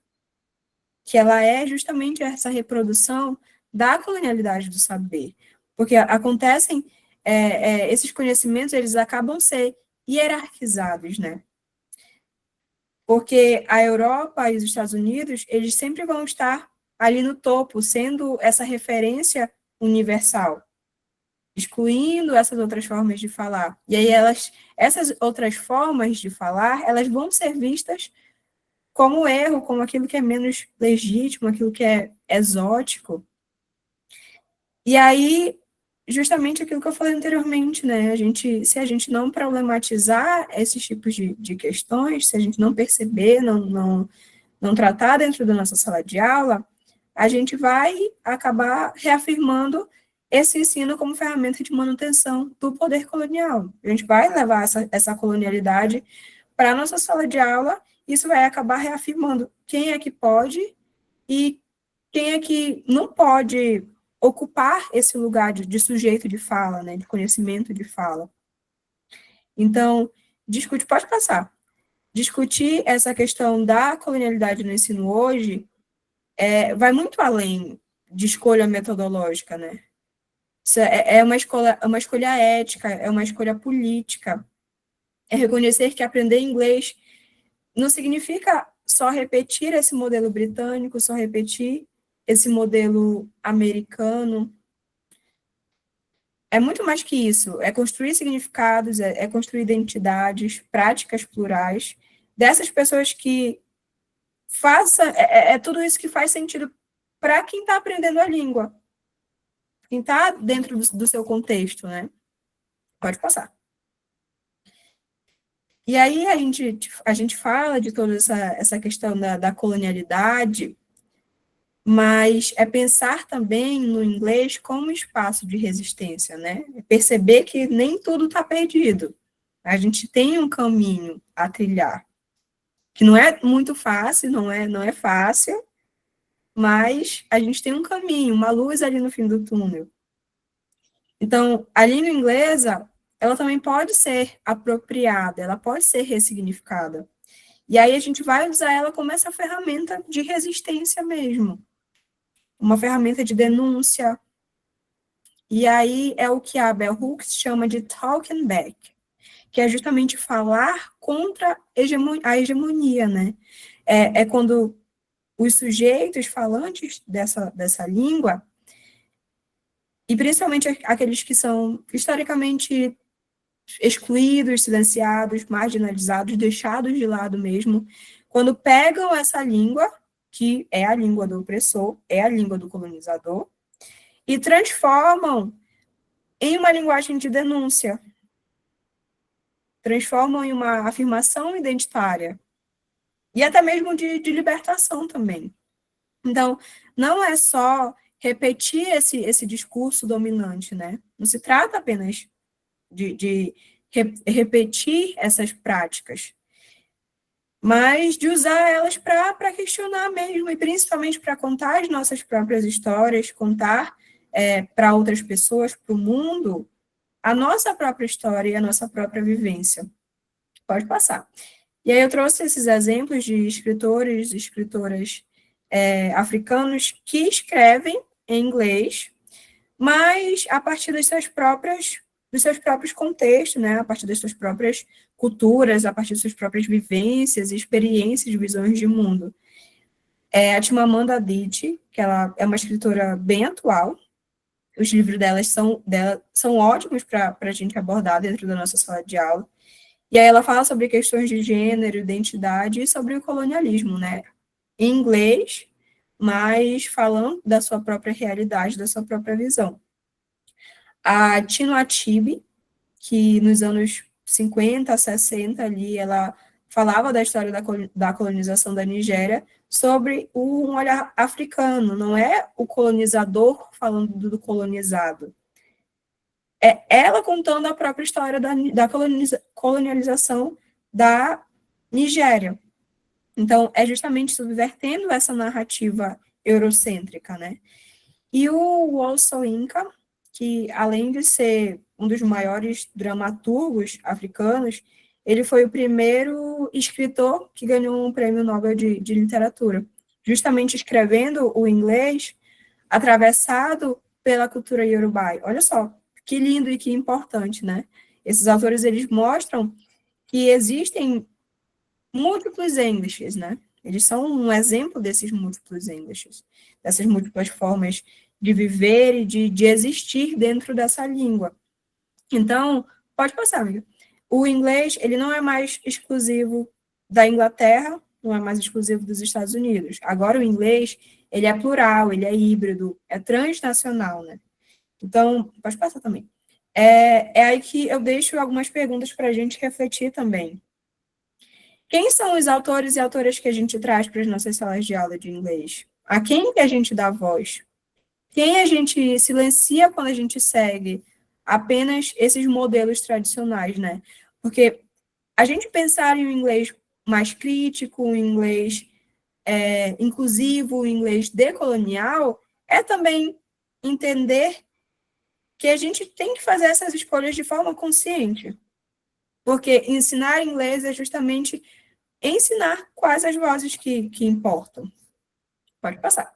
que ela é justamente essa reprodução da colonialidade do saber, porque acontecem, esses conhecimentos, eles acabam ser hierarquizados, né? Porque a Europa e os Estados Unidos, eles sempre vão estar ali no topo, sendo essa referência universal, excluindo essas outras formas de falar. E aí essas outras formas de falar, elas vão ser vistas como erro, como aquilo que é menos legítimo, aquilo que é exótico. E aí, justamente aquilo que eu falei anteriormente, né? Se a gente não problematizar esses tipos de questões, se a gente não perceber, não tratar dentro da nossa sala de aula, a gente vai acabar reafirmando esse ensino como ferramenta de manutenção do poder colonial. A gente vai levar essa colonialidade para a nossa sala de aula, e isso vai acabar reafirmando quem é que pode e quem é que não pode ocupar esse lugar de sujeito de fala, né, de conhecimento de fala. Então, pode passar. Discutir essa questão da colonialidade no ensino hoje vai muito além de escolha metodológica, né? Isso é uma escolha ética, é uma escolha política. É reconhecer que aprender inglês não significa só repetir esse modelo britânico, só repetir esse modelo americano. É muito mais que isso. É construir significados, é construir identidades, práticas plurais dessas pessoas que tudo isso que faz sentido para quem está aprendendo a língua, quem está dentro do seu contexto, né? Pode passar. E aí a gente fala de toda essa questão da colonialidade, mas é pensar também no inglês como espaço de resistência, né? É perceber que nem tudo está perdido. A gente tem um caminho a trilhar, que não é muito fácil, não é fácil, mas a gente tem um caminho, uma luz ali no fim do túnel. Então, a língua inglesa, ela também pode ser apropriada, ela pode ser ressignificada. E aí a gente vai usar ela como essa ferramenta de resistência mesmo, uma ferramenta de denúncia. E aí é o que a Bell Hooks chama de talking back, que é justamente falar contra a hegemonia, né? É quando os sujeitos falantes dessa língua, e principalmente aqueles que são historicamente excluídos, silenciados, marginalizados, deixados de lado mesmo, quando pegam essa língua, que é a língua do opressor, é a língua do colonizador, e transformam em uma linguagem de denúncia, transformam em uma afirmação identitária, e até mesmo de libertação também. Então, não é só repetir esse discurso dominante, né? Não se trata apenas de repetir essas práticas, mas de usar elas para questionar mesmo, e principalmente para contar as nossas próprias histórias, contar para outras pessoas, para o mundo, a nossa própria história e a nossa própria vivência. Pode passar. E aí eu trouxe esses exemplos de escritores e escritoras africanos que escrevem em inglês, mas a partir dos seus próprios contextos, né, a partir das suas próprias culturas, a partir das suas próprias vivências, experiências, visões de mundo. A Chimamanda Adichie, que ela é uma escritora bem atual, os livros dela são ótimos para a gente abordar dentro da nossa sala de aula, e aí ela fala sobre questões de gênero, identidade e sobre o colonialismo, né, em inglês, mas falando da sua própria realidade, da sua própria visão. A Chinua Achebe, que nos anos 50, 60 ali, ela falava da história da colonização da Nigéria sobre um olhar africano, não é o colonizador falando do colonizado. É ela contando a própria história da colonialização da Nigéria. Então, é justamente subvertendo essa narrativa eurocêntrica, né? E o Wole Soyinka, que além de ser um dos maiores dramaturgos africanos, ele foi o primeiro escritor que ganhou um prêmio Nobel de literatura, justamente escrevendo o inglês atravessado pela cultura iorubá. Olha só, que lindo e que importante, né? Esses autores, eles mostram que existem múltiplos Englishes, né? Eles são um exemplo desses múltiplos Englishes, dessas múltiplas formas de viver e de existir dentro dessa língua. Então, pode passar, amiga. O inglês, ele não é mais exclusivo da Inglaterra, não é mais exclusivo dos Estados Unidos. Agora, o inglês, ele é plural, ele é híbrido, é transnacional, né? Então, pode passar também. É aí que eu deixo algumas perguntas para a gente refletir também. Quem são os autores e autoras que a gente traz para as nossas salas de aula de inglês? A quem que a gente dá voz? Quem a gente silencia quando a gente segue apenas esses modelos tradicionais, né? Porque a gente pensar em um inglês mais crítico, um inglês inclusivo, um inglês decolonial, é também entender que a gente tem que fazer essas escolhas de forma consciente. Porque ensinar inglês é justamente ensinar quais as vozes que importam. Pode passar.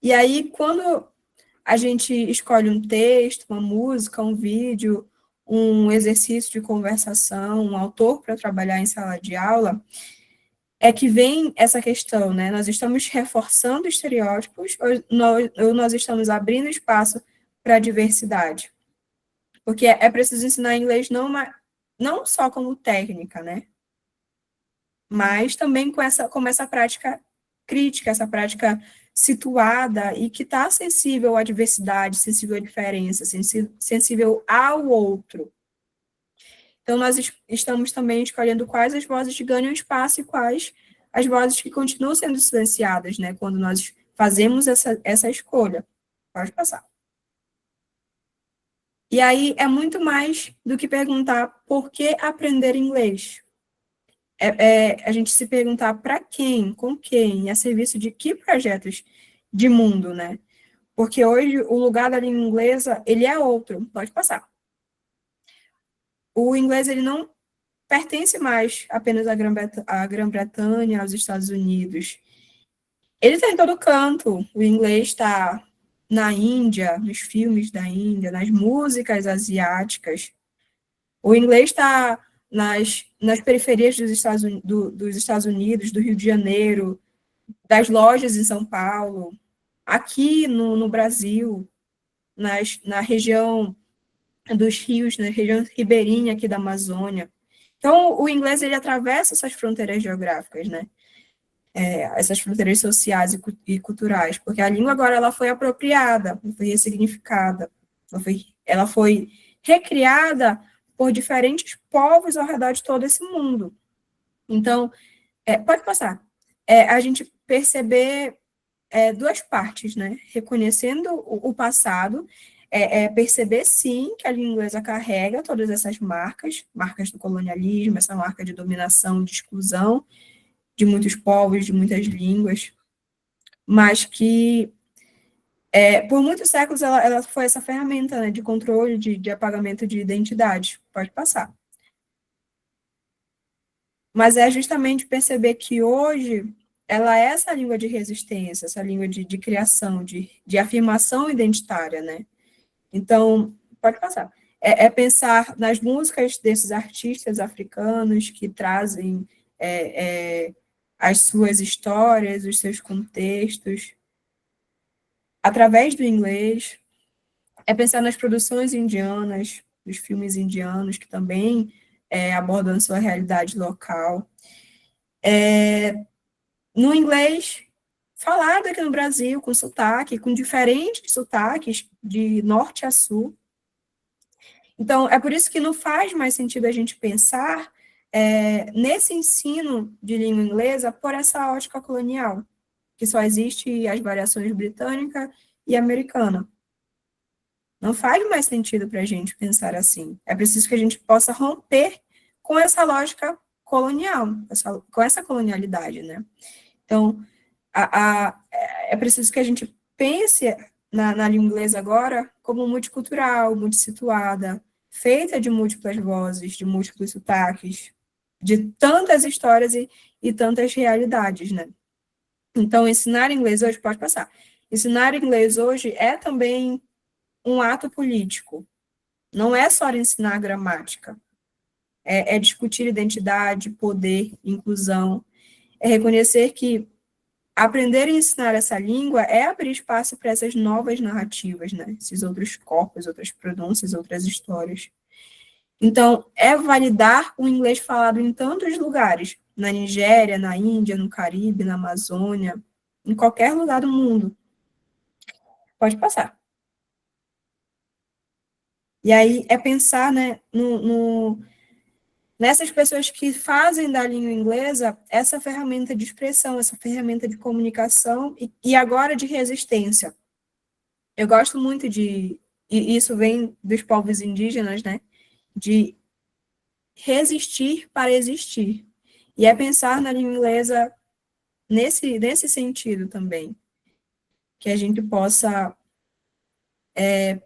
E aí, quando a gente escolhe um texto, uma música, um vídeo, um exercício de conversação, um autor para trabalhar em sala de aula, é que vem essa questão, né? Nós estamos reforçando estereótipos ou nós estamos abrindo espaço para a diversidade? Porque é preciso ensinar inglês não só como técnica, né? Mas também com essa prática crítica, essa prática situada e que está sensível à diversidade, sensível à diferença, sensível ao outro. Então, nós estamos também escolhendo quais as vozes ganham espaço e quais as vozes que continuam sendo silenciadas, né, quando nós fazemos essa escolha. Pode passar. E aí é muito mais do que perguntar por que aprender inglês. A gente se perguntar para quem, com quem, a serviço de que projetos de mundo, né? Porque hoje o lugar da língua inglesa, ele é outro. Pode passar. O inglês, ele não pertence mais apenas à Grã-Bretanha, aos Estados Unidos. Ele está em todo canto. O inglês está na Índia, nos filmes da Índia, nas músicas asiáticas. O inglês está nas periferias dos Estados Unidos, do Rio de Janeiro, das lojas em São Paulo, aqui no Brasil, na região dos rios, na região ribeirinha aqui da Amazônia. Então, o inglês, ele atravessa essas fronteiras geográficas, né? Essas fronteiras sociais e culturais, porque a língua agora ela foi apropriada, foi ressignificada, ela foi recriada por diferentes povos ao redor de todo esse mundo. Então, pode passar. A gente perceber duas partes, né? Reconhecendo o passado, perceber, sim, que a língua inglesa carrega todas essas marcas do colonialismo, essa marca de dominação, de exclusão de muitos povos, de muitas línguas, mas que, por muitos séculos, ela foi essa ferramenta, né, de controle, de apagamento de identidade. Pode passar. Mas é justamente perceber que hoje ela é essa língua de resistência, essa língua de criação, de afirmação identitária, né? Então, pode passar. Pensar nas músicas desses artistas africanos que trazem as suas histórias, os seus contextos, através do inglês. Pensar nas produções indianas, dos filmes indianos, que também abordam a sua realidade local. No inglês falado aqui no Brasil, com sotaque, com diferentes sotaques, de norte a sul. Então, é por isso que não faz mais sentido a gente pensar nesse ensino de língua inglesa por essa ótica colonial, que só existe as variações britânica e americana. Não faz mais sentido para a gente pensar assim. É preciso que a gente possa romper com essa lógica colonial, com essa colonialidade, né? Então, é preciso que a gente pense na língua inglesa agora como multicultural, multissituada, feita de múltiplas vozes, de múltiplos sotaques, de tantas histórias e tantas realidades, né? Então, ensinar inglês hoje, pode passar. Ensinar inglês hoje é também um ato político. Não é só ensinar gramática. É discutir identidade, poder, inclusão. É reconhecer que aprender a ensinar essa língua é abrir espaço para essas novas narrativas, né? Esses outros corpos, outras pronúncias, outras histórias. Então, é validar o inglês falado em tantos lugares, na Nigéria, na Índia, no Caribe, na Amazônia, em qualquer lugar do mundo. Pode passar. E aí é pensar, né, nessas pessoas que fazem da língua inglesa essa ferramenta de expressão, essa ferramenta de comunicação e agora de resistência. Eu gosto muito e isso vem dos povos indígenas, né, de resistir para existir. E é pensar na língua inglesa nesse sentido também, que a gente possa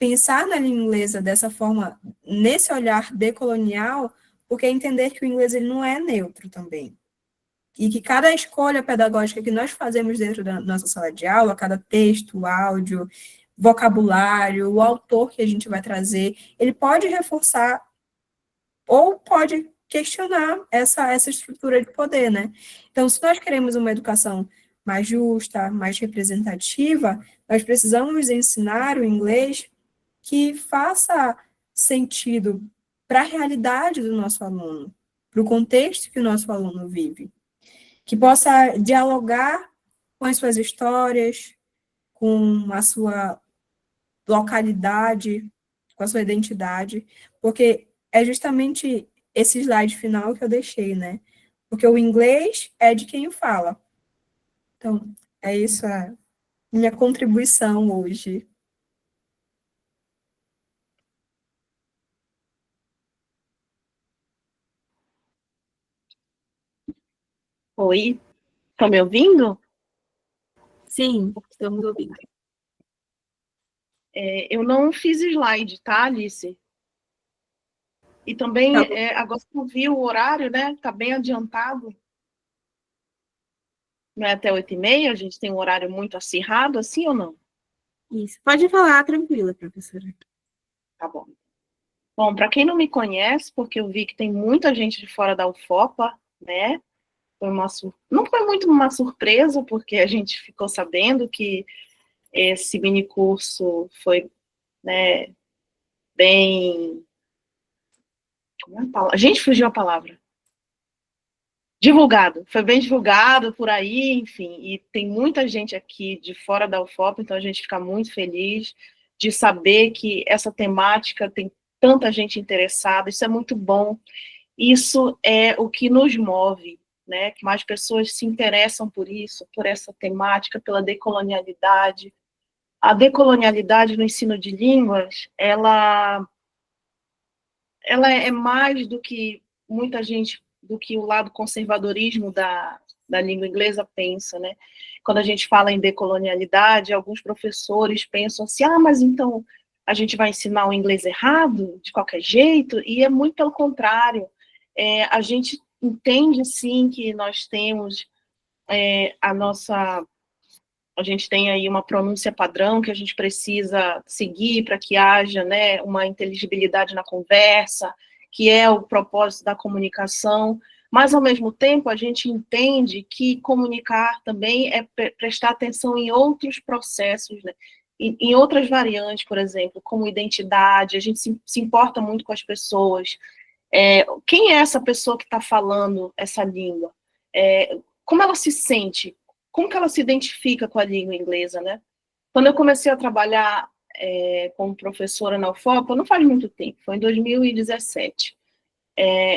pensar na língua inglesa dessa forma, nesse olhar decolonial, porque entender que o inglês ele não é neutro também. E que cada escolha pedagógica que nós fazemos dentro da nossa sala de aula, cada texto, áudio, vocabulário, o autor que a gente vai trazer, ele pode reforçar ou pode questionar essa estrutura de poder, né? Então, se nós queremos uma educação mais justa, mais representativa, nós precisamos ensinar o inglês que faça sentido para a realidade do nosso aluno, para o contexto que o nosso aluno vive, que possa dialogar com as suas histórias, com a sua localidade, com a sua identidade, porque é justamente esse slide final que eu deixei, né? Porque o inglês é de quem o fala. Então, é isso a minha contribuição hoje. Oi, estão me ouvindo? Sim, estamos ouvindo. Eu não fiz slide, tá, Alice? E também, Tá bom. agora que eu vi o horário, né? Tá bem adiantado. Não é até 8h30, a gente tem um horário muito acirrado, assim ou não? Isso. Pode falar tranquila, professora. Tá bom. Bom, para quem não me conhece, porque eu vi que tem muita gente de fora da UFOPA, né? Não foi muito uma surpresa, porque a gente ficou sabendo que esse minicurso foi, né, bem... Como é a palavra? A gente fugiu a palavra. Divulgado. Foi bem divulgado por aí, enfim. E tem muita gente aqui de fora da UFOP, então a gente fica muito feliz de saber que essa temática tem tanta gente interessada. Isso é muito bom. Isso é o que nos move, né? Que mais pessoas se interessam por isso, por essa temática, pela decolonialidade. A decolonialidade no ensino de línguas, ela é mais do que muita gente, do que o lado conservadorismo da língua inglesa pensa, né? Quando a gente fala em decolonialidade, alguns professores pensam assim, mas então a gente vai ensinar o inglês errado, de qualquer jeito, e é muito pelo contrário. A gente entende, sim, que nós temos a gente tem aí uma pronúncia padrão que a gente precisa seguir para que haja, né, uma inteligibilidade na conversa, que é o propósito da comunicação, mas, ao mesmo tempo, a gente entende que comunicar também é prestar atenção em outros processos, né, em outras variantes, por exemplo, como identidade, a gente se importa muito com as pessoas. Quem é essa pessoa que está falando essa língua? Como ela se sente? Como que ela se identifica com a língua inglesa, né? Quando eu comecei a trabalhar como professora na UFOPA, não faz muito tempo, foi em 2017.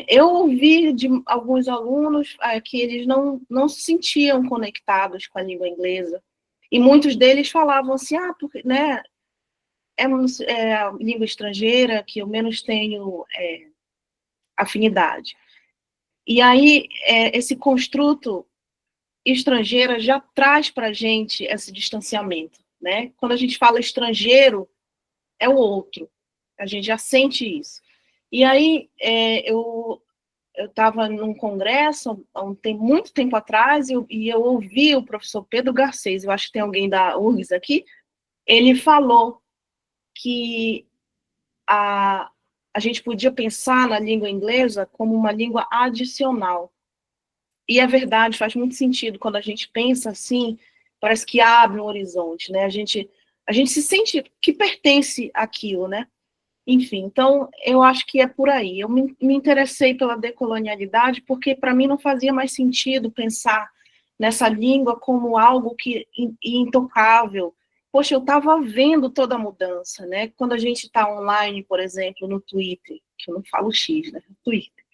Eu ouvi de alguns alunos que eles não se sentiam conectados com a língua inglesa, e muitos deles falavam assim, porque, né, é a língua estrangeira que eu menos tenho afinidade. E aí, esse construto estrangeira já traz para a gente esse distanciamento, né? Quando a gente fala estrangeiro, é o outro. A gente já sente isso. E aí, eu estava num congresso, muito tempo atrás, e eu ouvi o professor Pedro Garcês, eu acho que tem alguém da URGS aqui, ele falou que a gente podia pensar na língua inglesa como uma língua adicional. E é verdade, faz muito sentido quando a gente pensa assim, parece que abre um horizonte, né? A gente se sente que pertence àquilo, né? Enfim, então eu acho que é por aí. Eu me interessei pela decolonialidade porque para mim não fazia mais sentido pensar nessa língua como algo que intocável, poxa, eu estava vendo toda a mudança, né? Quando a gente está online, por exemplo, no Twitter, que eu não falo X, né? Twitter.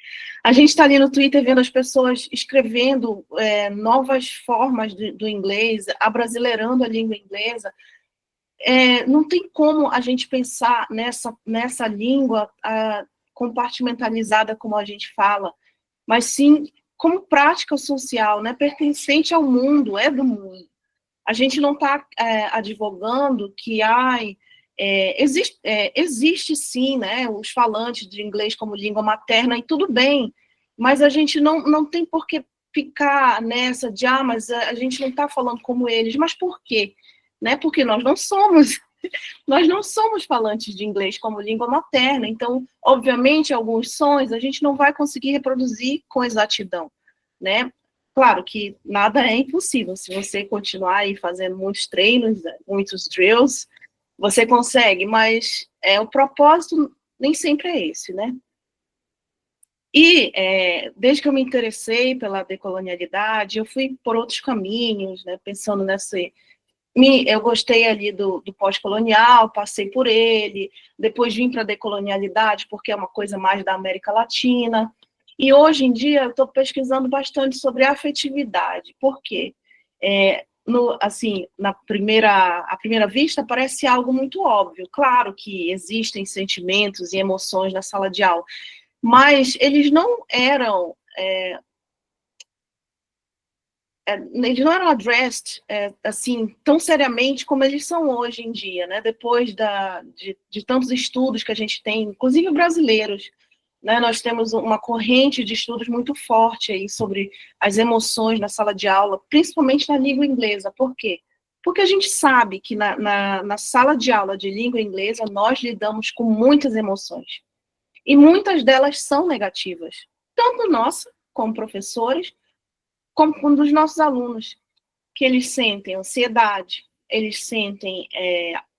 A gente está ali no Twitter vendo as pessoas escrevendo novas formas do inglês, abrasileirando a língua inglesa. Não tem como a gente pensar nessa língua compartimentalizada como a gente fala, mas sim como prática social, né? Pertencente ao mundo, é do mundo. A gente não está advogando que existe sim, né, os falantes de inglês como língua materna, e tudo bem, mas a gente não tem por que ficar nessa de, mas a gente não está falando como eles, mas por quê? Né? Porque nós não somos falantes de inglês como língua materna, então, obviamente, alguns sons a gente não vai conseguir reproduzir com exatidão, né? Claro que nada é impossível. Se você continuar aí fazendo muitos treinos, muitos drills, você consegue, mas o propósito nem sempre é esse, né? E desde que eu me interessei pela decolonialidade, eu fui por outros caminhos, né? Pensando eu gostei ali do pós-colonial, passei por ele, depois vim para a decolonialidade, porque é uma coisa mais da América Latina. E hoje em dia eu estou pesquisando bastante sobre afetividade. Por quê? À primeira vista, parece algo muito óbvio. Claro que existem sentimentos e emoções na sala de aula, mas eles não eram addressed assim tão seriamente como eles são hoje em dia, né? Depois de tantos estudos que a gente tem, inclusive brasileiros. Né, nós temos uma corrente de estudos muito forte aí sobre as emoções na sala de aula, principalmente na língua inglesa. Por quê? Porque a gente sabe que na sala de aula de língua inglesa nós lidamos com muitas emoções. E muitas delas são negativas. Tanto nossa, como professores, como dos nossos alunos. Que eles sentem ansiedade, eles sentem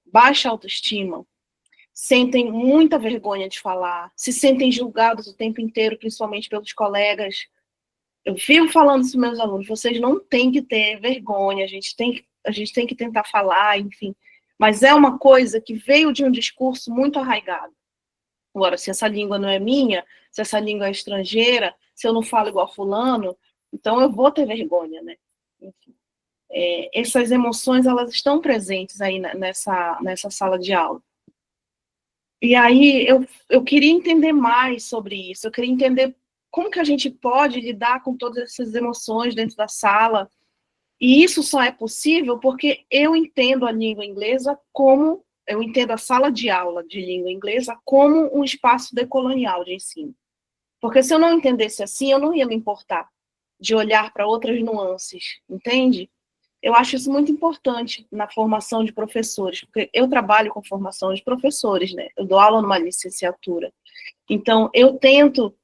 baixa autoestima, sentem muita vergonha de falar, se sentem julgados o tempo inteiro, principalmente pelos colegas. Eu vivo falando isso para meus alunos, vocês não têm que ter vergonha, a gente tem que tentar falar, enfim. Mas é uma coisa que veio de um discurso muito arraigado. Agora, se essa língua não é minha, se essa língua é estrangeira, se eu não falo igual fulano, então eu vou ter vergonha, né? Enfim. Essas emoções, elas estão presentes aí nessa sala de aula. E aí eu queria entender mais sobre isso, eu queria entender como que a gente pode lidar com todas essas emoções dentro da sala, e isso só é possível porque eu entendo a língua inglesa eu entendo a sala de aula de língua inglesa como um espaço decolonial de ensino. Porque se eu não entendesse assim, eu não ia me importar de olhar para outras nuances, entende? Eu acho isso muito importante na formação de professores, porque eu trabalho com formação de professores, né? Eu dou aula numa licenciatura. Então, eu tento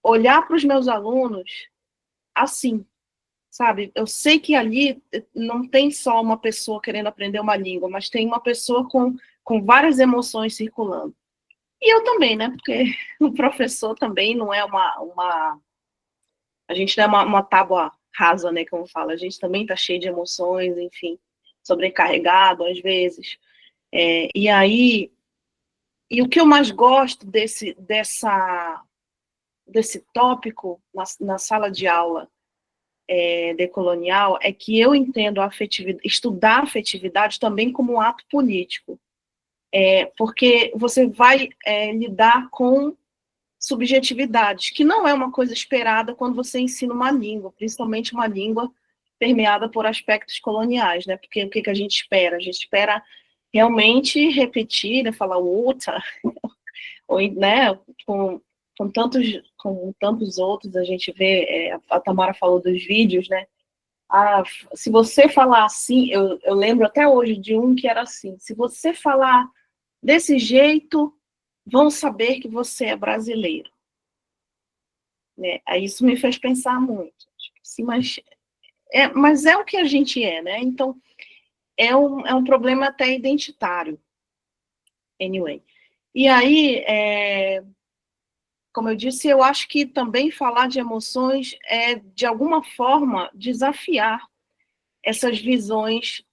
olhar para os meus alunos assim, sabe? Eu sei que ali não tem só uma pessoa querendo aprender uma língua, mas tem uma pessoa com várias emoções circulando. E eu também, né? Porque o professor também não é a gente não é uma tábua rasa, né, como fala, a gente também está cheio de emoções, enfim, sobrecarregado às vezes. E o que eu mais gosto desse tópico na sala de aula decolonial é que eu entendo estudar a afetividade também como um ato político, porque você vai lidar com subjetividades, que não é uma coisa esperada quando você ensina uma língua, principalmente uma língua permeada por aspectos coloniais, né? Porque o que a gente espera? A gente espera realmente repetir, né? Falar uta, ou, né? Com tantos outros, a gente vê, a Tamara falou dos vídeos, né? Se você falar assim, eu lembro até hoje de um que era assim, se você falar desse jeito, vão saber que você é brasileiro. Né? Aí isso me fez pensar muito. Assim, mas é o que a gente é, né? Então, é um problema até identitário. Anyway. E aí, como eu disse, eu acho que também falar de emoções é, de alguma forma, desafiar essas visões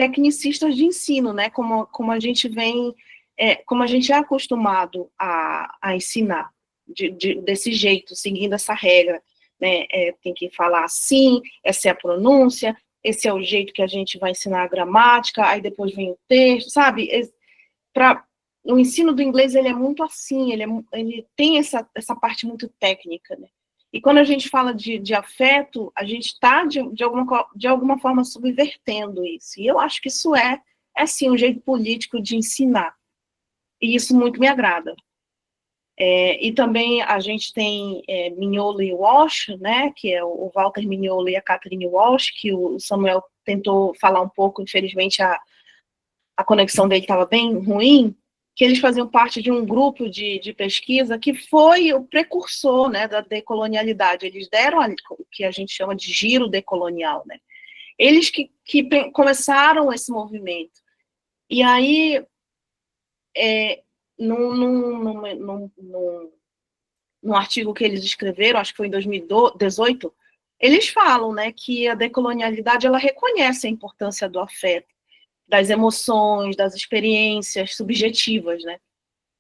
tecnicistas de ensino, né? Como a gente vem, como a gente é acostumado a ensinar desse jeito, seguindo essa regra, né? Tem que falar assim, essa é a pronúncia, esse é o jeito que a gente vai ensinar a gramática, aí depois vem o texto, sabe? O ensino do inglês, ele é muito assim, ele tem essa parte muito técnica, né? E quando a gente fala de afeto, a gente está, de alguma forma, subvertendo isso. E eu acho que isso é sim, um jeito político de ensinar. E isso muito me agrada. E também a gente tem Mignolo e Walsh, né, que é o Walter Mignolo e a Catherine Walsh, que o Samuel tentou falar um pouco, infelizmente a conexão dele estava bem ruim, que eles faziam parte de um grupo de pesquisa que foi o precursor, né, da decolonialidade. Eles deram o que a gente chama de giro decolonial, né? Eles que começaram esse movimento. E aí, num artigo que eles escreveram, acho que foi em 2018, eles falam, né, que a decolonialidade, ela reconhece a importância do afeto, das emoções, das experiências subjetivas, né,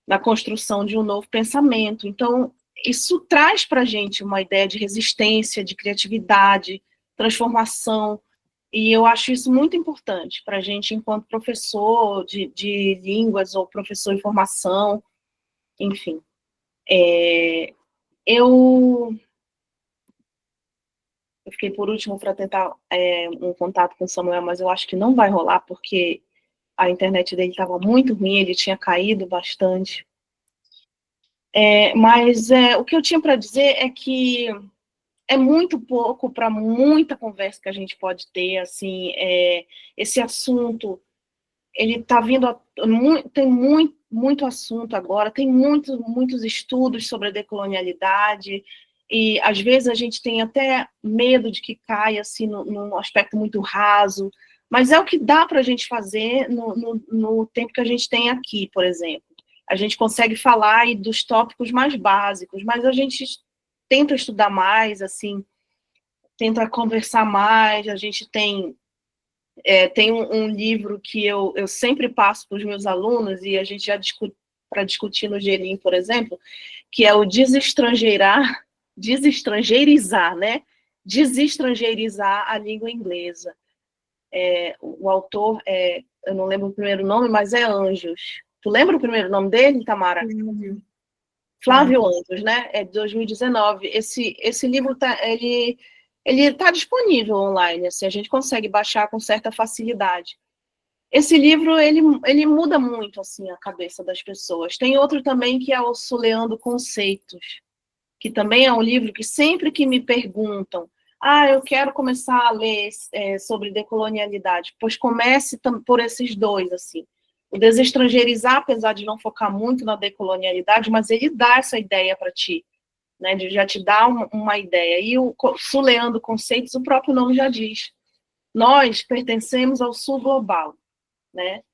na construção de um novo pensamento. Então, isso traz para a gente uma ideia de resistência, de criatividade, transformação, e eu acho isso muito importante para a gente, enquanto professor de línguas ou professor em formação, enfim. Eu fiquei por último para tentar um contato com o Samuel, mas eu acho que não vai rolar, porque a internet dele estava muito ruim, ele tinha caído bastante. Mas o que eu tinha para dizer é que é muito pouco para muita conversa que a gente pode ter, assim, esse assunto, ele está vindo, tem muito assunto agora, tem muitos estudos sobre a decolonialidade, e às vezes a gente tem até medo de que caia, assim, num aspecto muito raso, mas é o que dá para a gente fazer no tempo que a gente tem aqui, por exemplo. A gente consegue falar aí dos tópicos mais básicos, mas a gente tenta estudar mais, assim, tenta conversar mais, a gente tem um livro que eu sempre passo para os meus alunos, e a gente já discute, para discutir no Gerim, por exemplo, que é o desestrangeirizar, né? Desestrangeirizar a língua inglesa. O autor, eu não lembro o primeiro nome, mas é Anjos. Tu lembra o primeiro nome dele, Tamara? Flávio Anjos, né? É de 2019. Esse livro ele está disponível online, assim, a gente consegue baixar com certa facilidade. Esse livro, ele muda muito, assim, a cabeça das pessoas. Tem outro também que é o Suleando Conceitos, que também é um livro que sempre que me perguntam, eu quero começar a ler sobre decolonialidade, pois comece por esses dois, assim. O desestrangeirizar, apesar de não focar muito na decolonialidade, mas ele dá essa ideia para ti, né, de já te dar uma ideia. E o Suleando Conceitos, o próprio nome já diz. Nós pertencemos ao sul global, né?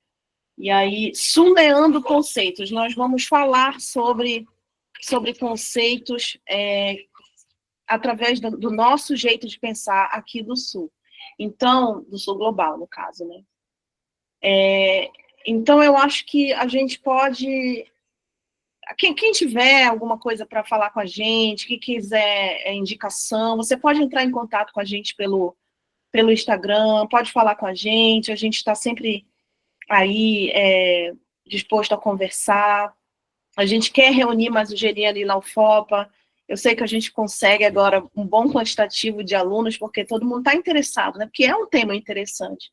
E aí, Suleando Conceitos, nós vamos falar sobre conceitos através do nosso jeito de pensar aqui do sul. Então, do sul global, no caso, né? Então, eu acho que a gente pode... Quem tiver alguma coisa para falar com a gente, que quiser indicação, você pode entrar em contato com a gente pelo Instagram, pode falar com a gente está sempre aí disposto a conversar. A gente quer reunir mais o Gerim ali na UFOPA. Eu sei que a gente consegue agora um bom quantitativo de alunos, porque todo mundo está interessado, né? Porque é um tema interessante.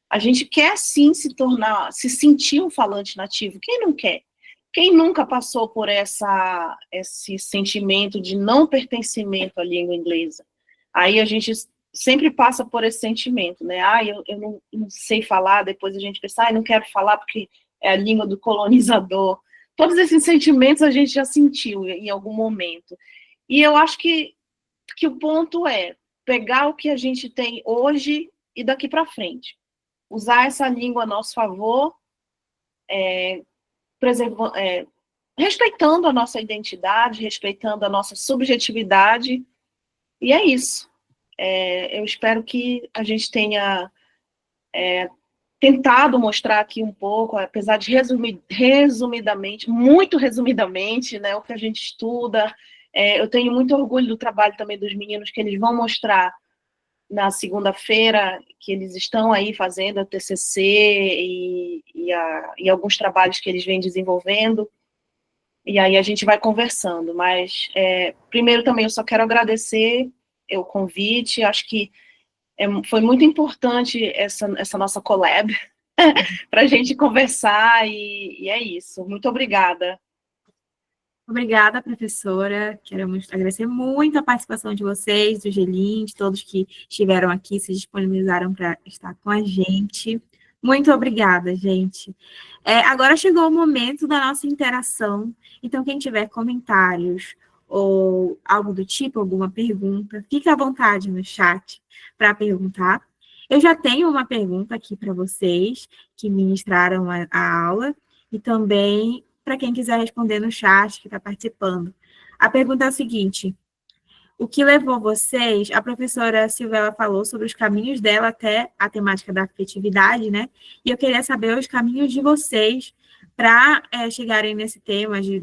A gente quer, sim, se sentir um falante nativo. Quem não quer? Quem nunca passou por esse sentimento de não pertencimento à língua inglesa? Aí a gente sempre passa por esse sentimento, né? Eu não sei falar, depois a gente pensa, não quero falar porque é a língua do colonizador. Todos esses sentimentos a gente já sentiu em algum momento. E eu acho que o ponto é pegar o que a gente tem hoje e daqui para frente. Usar essa língua a nosso favor, respeitando a nossa identidade, respeitando a nossa subjetividade, e é isso. Eu espero que a gente tenha tentado mostrar aqui um pouco, apesar de resumidamente, muito resumidamente, né, o que a gente estuda. Eu tenho muito orgulho do trabalho também dos meninos, que eles vão mostrar na segunda-feira, que eles estão aí fazendo a TCC e alguns trabalhos que eles vêm desenvolvendo, e aí a gente vai conversando. Mas, primeiro também eu só quero agradecer o convite, acho que foi muito importante essa nossa collab, para a gente conversar, e é isso. Muito obrigada. Obrigada, professora. Queremos agradecer muito a participação de vocês, do Gelim, de todos que estiveram aqui, se disponibilizaram para estar com a gente. Muito obrigada, gente. Agora chegou o momento da nossa interação. Então, quem tiver comentários ou algo do tipo, alguma pergunta, fique à vontade no chat para perguntar. Eu já tenho uma pergunta aqui para vocês que ministraram a aula, e também para quem quiser responder no chat, que está participando. A pergunta é a seguinte: o que levou vocês, a professora Silvia falou sobre os caminhos dela até a temática da afetividade, né? E eu queria saber os caminhos de vocês para chegarem nesse tema de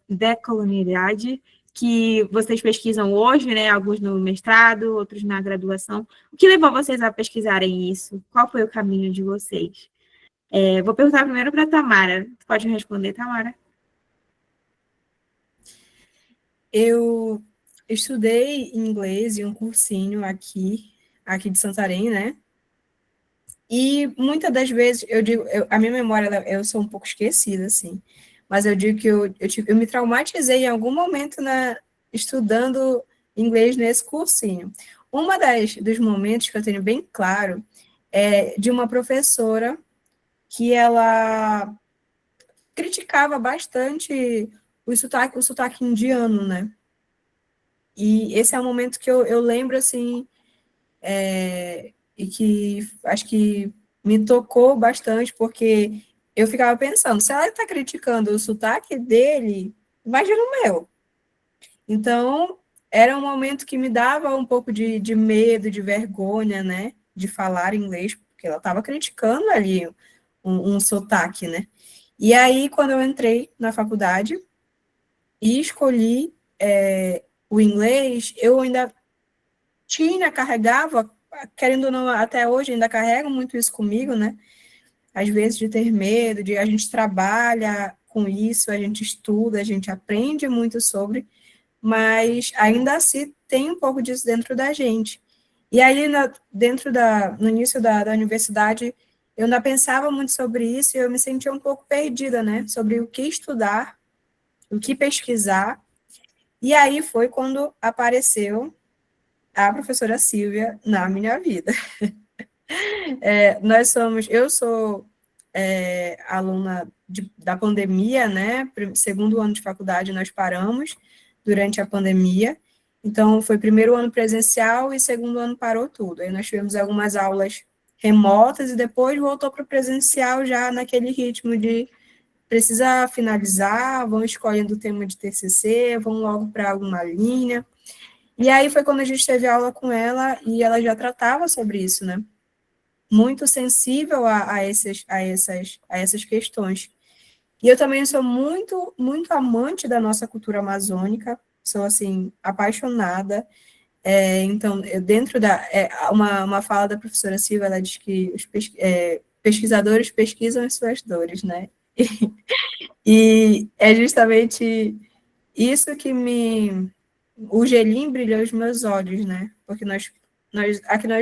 decolonialidade, que vocês pesquisam hoje, né? Alguns no mestrado, outros na graduação. O que levou vocês a pesquisarem isso? Qual foi o caminho de vocês? Vou perguntar primeiro para a Tamara. Pode responder, Tamara? Eu estudei inglês em um cursinho aqui de Santarém, né? E muitas das vezes, eu digo, a minha memória, eu sou um pouco esquecida, assim, mas eu digo que eu me traumatizei em algum momento estudando inglês nesse cursinho. Dos momentos que eu tenho bem claro é de uma professora que ela criticava bastante o sotaque indiano, né? E esse é um momento que eu lembro, assim, e que acho que me tocou bastante, porque eu ficava pensando, se ela está criticando o sotaque dele, imagina o meu. Então, era um momento que me dava um pouco de medo, de vergonha, né, de falar inglês, porque ela estava criticando ali um sotaque, né. E aí, quando eu entrei na faculdade e escolhi o inglês, eu ainda carregava, querendo ou não, até hoje ainda carrego muito isso comigo, né? Às vezes de ter medo, a gente trabalha com isso, a gente estuda, a gente aprende muito sobre, mas ainda assim tem um pouco disso dentro da gente. E aí, no início da universidade, eu ainda pensava muito sobre isso e eu me sentia um pouco perdida, né? Sobre o que estudar, o que pesquisar. E aí foi quando apareceu a professora Silvia na minha vida. Eu sou aluna da pandemia, né? Segundo ano de faculdade nós paramos durante a pandemia. Então, foi primeiro ano presencial e segundo ano parou tudo. Aí nós tivemos algumas aulas remotas e depois voltou para o presencial já naquele ritmo de precisa finalizar, vão escolhendo o tema de TCC, vão logo para alguma linha. E aí foi quando a gente teve aula com ela e ela já tratava sobre isso, né? Muito sensível a essas questões. E eu também sou muito, muito amante da nossa cultura amazônica, sou, assim, apaixonada. Então, dentro uma fala da professora Silva, ela diz que os pesquisadores pesquisam as suas dores, né? E é justamente isso que o gelim brilhou os meus olhos, né? Porque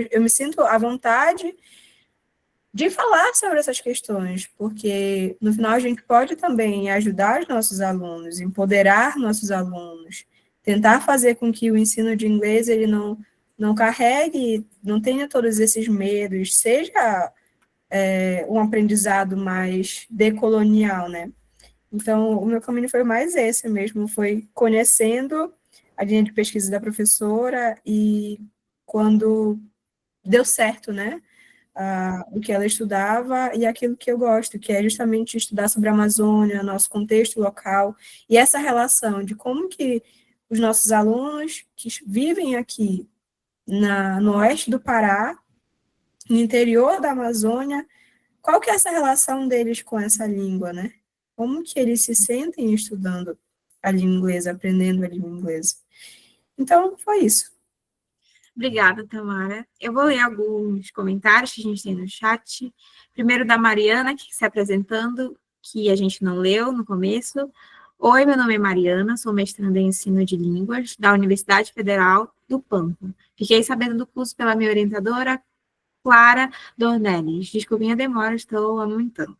eu me sinto à vontade de falar sobre essas questões, porque no final a gente pode também ajudar os nossos alunos, empoderar nossos alunos, tentar fazer com que o ensino de inglês ele não carregue, não tenha todos esses medos, seja um aprendizado mais decolonial, né? Então, o meu caminho foi mais esse mesmo, foi conhecendo a linha de pesquisa da professora e quando deu certo, né? O que ela estudava e aquilo que eu gosto, que é justamente estudar sobre a Amazônia, nosso contexto local, e essa relação de como que os nossos alunos que vivem aqui no oeste do Pará, no interior da Amazônia, qual que é essa relação deles com essa língua, né? Como que eles se sentem estudando a língua inglesa, aprendendo a língua inglesa. Então, foi isso. Obrigada, Tamara. Eu vou ler alguns comentários que a gente tem no chat. Primeiro da Mariana, que se apresentando, que a gente não leu no começo. Oi, meu nome é Mariana, sou mestranda em ensino de línguas da Universidade Federal do Pampa. Fiquei sabendo do curso pela minha orientadora, Clara Dornelles. Desculpem a demora, estou amamentando.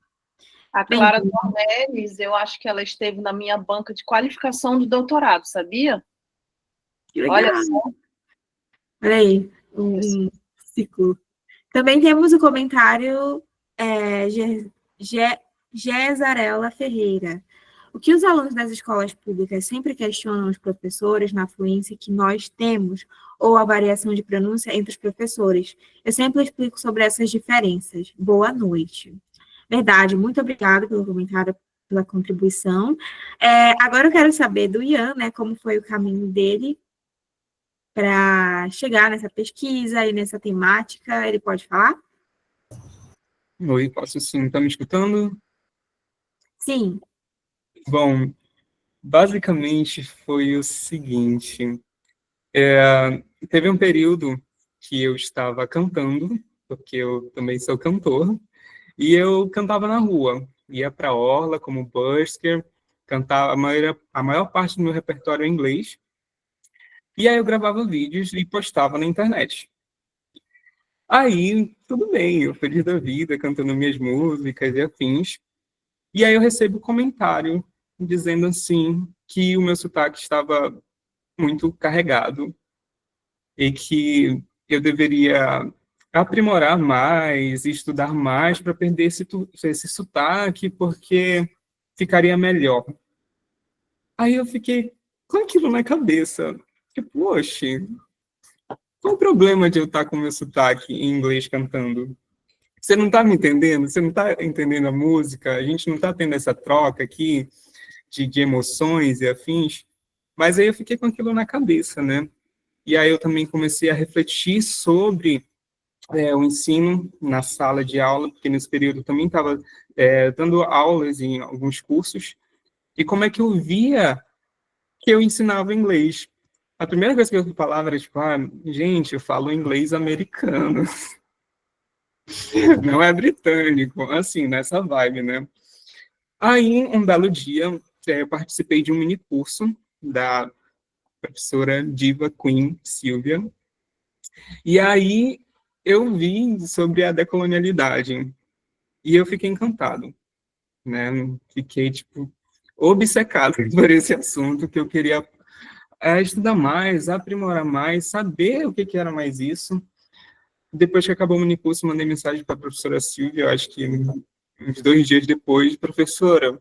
A Clara Dornelles, eu acho que ela esteve na minha banca de qualificação do doutorado, sabia? Que legal. Olha só. Olha aí, um ciclo. Também temos o comentário Gesarela Ferreira. O que os alunos das escolas públicas sempre questionam os professores na fluência que nós temos ou a variação de pronúncia entre os professores? Eu sempre explico sobre essas diferenças. Boa noite. Verdade, muito obrigada pelo comentário, pela contribuição. Agora eu quero saber do Ian, né, como foi o caminho dele para chegar nessa pesquisa e nessa temática. Ele pode falar? Oi, posso sim. Tá me escutando? Sim. Bom, basicamente foi o seguinte. Teve um período que eu estava cantando, porque eu também sou cantor, e eu cantava na rua. Ia para a orla como busker, cantava a maior parte do meu repertório em inglês, e aí eu gravava vídeos e postava na internet. Aí, tudo bem, eu feliz da vida, cantando minhas músicas e afins. E aí eu recebo um comentário dizendo assim que o meu sotaque estava muito carregado e que eu deveria aprimorar mais, estudar mais para perder esse sotaque, porque ficaria melhor. Aí eu fiquei com aquilo na cabeça. Tipo, oxe, qual o problema de eu estar com o meu sotaque em inglês cantando? Você não está me entendendo? Você não está entendendo a música? A gente não está tendo essa troca aqui de emoções e afins? Mas aí eu fiquei com aquilo na cabeça, né? E aí eu também comecei a refletir sobre o ensino na sala de aula, porque nesse período eu também estava dando aulas em alguns cursos, e como é que eu via que eu ensinava inglês. A primeira coisa que eu falava era, tipo, gente, eu falo inglês americano. Não é britânico, assim, nessa vibe, né? Aí, um belo dia, eu participei de um mini curso da professora Diva Queen Silvia, e aí eu vi sobre a decolonialidade, e eu fiquei encantado, né? Fiquei, tipo, obcecado por esse assunto, que eu queria estudar mais, aprimorar mais, saber o que era mais isso. Depois que acabou o minicurso, mandei mensagem para a professora Silvia, eu acho que uns 2 dias depois: professora,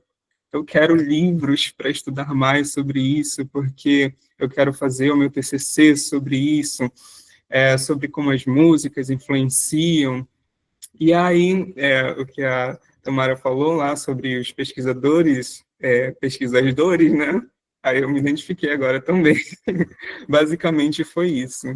eu quero livros para estudar mais sobre isso, porque eu quero fazer o meu TCC sobre isso, sobre como as músicas influenciam. E aí, o que a Tamara falou lá sobre os pesquisadores, pesquisadores, né? Aí eu me identifiquei agora também. Basicamente foi isso.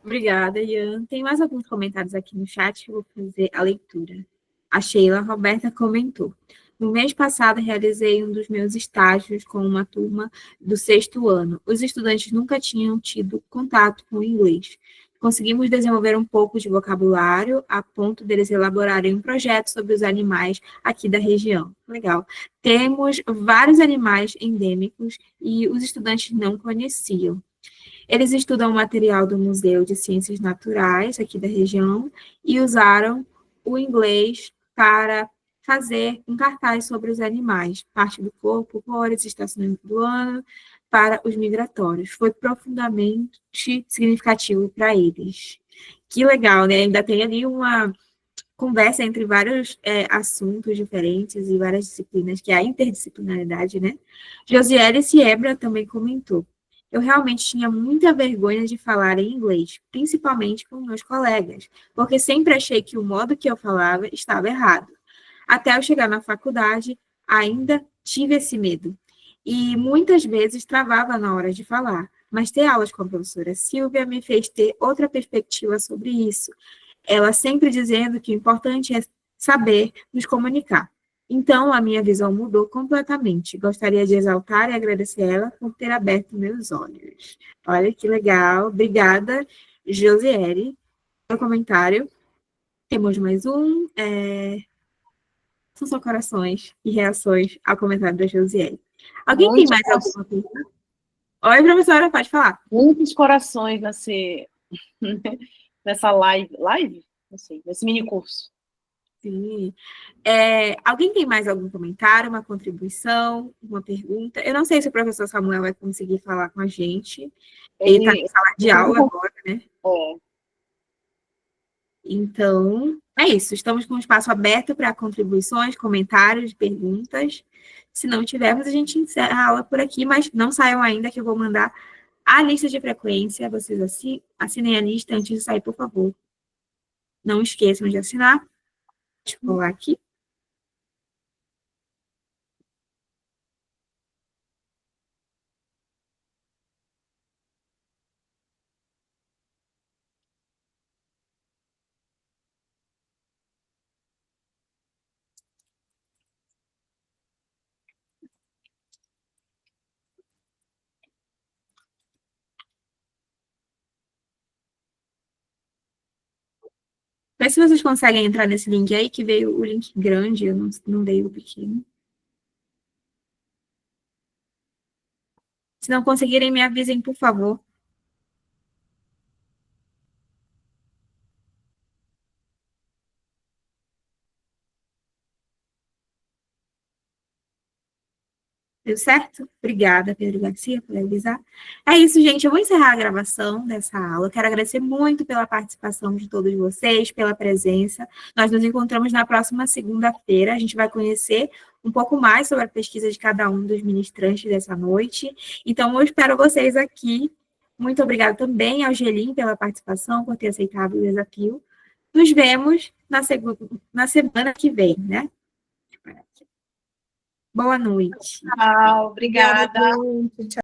Obrigada, Ian. Tem mais alguns comentários aqui no chat, eu vou fazer a leitura. A Sheila Roberta comentou: no mês passado, realizei um dos meus estágios com uma turma do 6º ano. Os estudantes nunca tinham tido contato com o inglês. Conseguimos desenvolver um pouco de vocabulário a ponto deles elaborarem um projeto sobre os animais aqui da região. Legal. Temos vários animais endêmicos e os estudantes não conheciam. Eles estudam o material do Museu de Ciências Naturais aqui da região e usaram o inglês para fazer um cartaz sobre os animais, parte do corpo, cores, estações do ano, para os migratórios. Foi profundamente significativo para eles. Que legal, né? Ainda tem ali uma conversa entre vários assuntos diferentes e várias disciplinas, que é a interdisciplinaridade, né? Josiele Siebra também comentou: eu realmente tinha muita vergonha de falar em inglês, principalmente com meus colegas, porque sempre achei que o modo que eu falava estava errado. Até eu chegar na faculdade, ainda tive esse medo. E muitas vezes travava na hora de falar. Mas ter aulas com a professora Silvia me fez ter outra perspectiva sobre isso. ela sempre dizendo que o importante é saber nos comunicar. Então, a minha visão mudou completamente. Gostaria de exaltar e agradecer ela por ter aberto meus olhos. Olha que legal. Obrigada, Josiele, pelo comentário. Temos mais um. São só corações e reações ao comentário da Josiele. Alguém tem mais alguma pergunta? Oi, professora, pode falar. Muitos corações nessa live. Live? Não sei, nesse mini curso. Sim. Alguém tem mais algum comentário, uma contribuição, uma pergunta? Eu não sei se o professor Samuel vai conseguir falar com a gente. Ele está em sala de aula agora, né? Então, é isso. Estamos com o espaço aberto para contribuições, comentários, perguntas. Se não tivermos, a gente encerra a aula por aqui, mas não saiam ainda, que eu vou mandar a lista de frequência. Vocês assinem a lista antes de sair, por favor. Não esqueçam de assinar. Deixa eu colar aqui. Vê se vocês conseguem entrar nesse link aí, que veio o link grande, eu não dei o pequeno. Se não conseguirem, me avisem, por favor. Deu certo? Obrigada, Pedro Garcia, por avisar. É isso, gente. Eu vou encerrar a gravação dessa aula. Quero agradecer muito pela participação de todos vocês, pela presença. Nós nos encontramos na próxima segunda-feira. A gente vai conhecer um pouco mais sobre a pesquisa de cada um dos ministrantes dessa noite. Então, eu espero vocês aqui. Muito obrigada também ao Gelim pela participação, por ter aceitado o desafio. Nos vemos na semana que vem, né? Boa noite. Tchau, obrigada. Obrigada, gente. Tchau.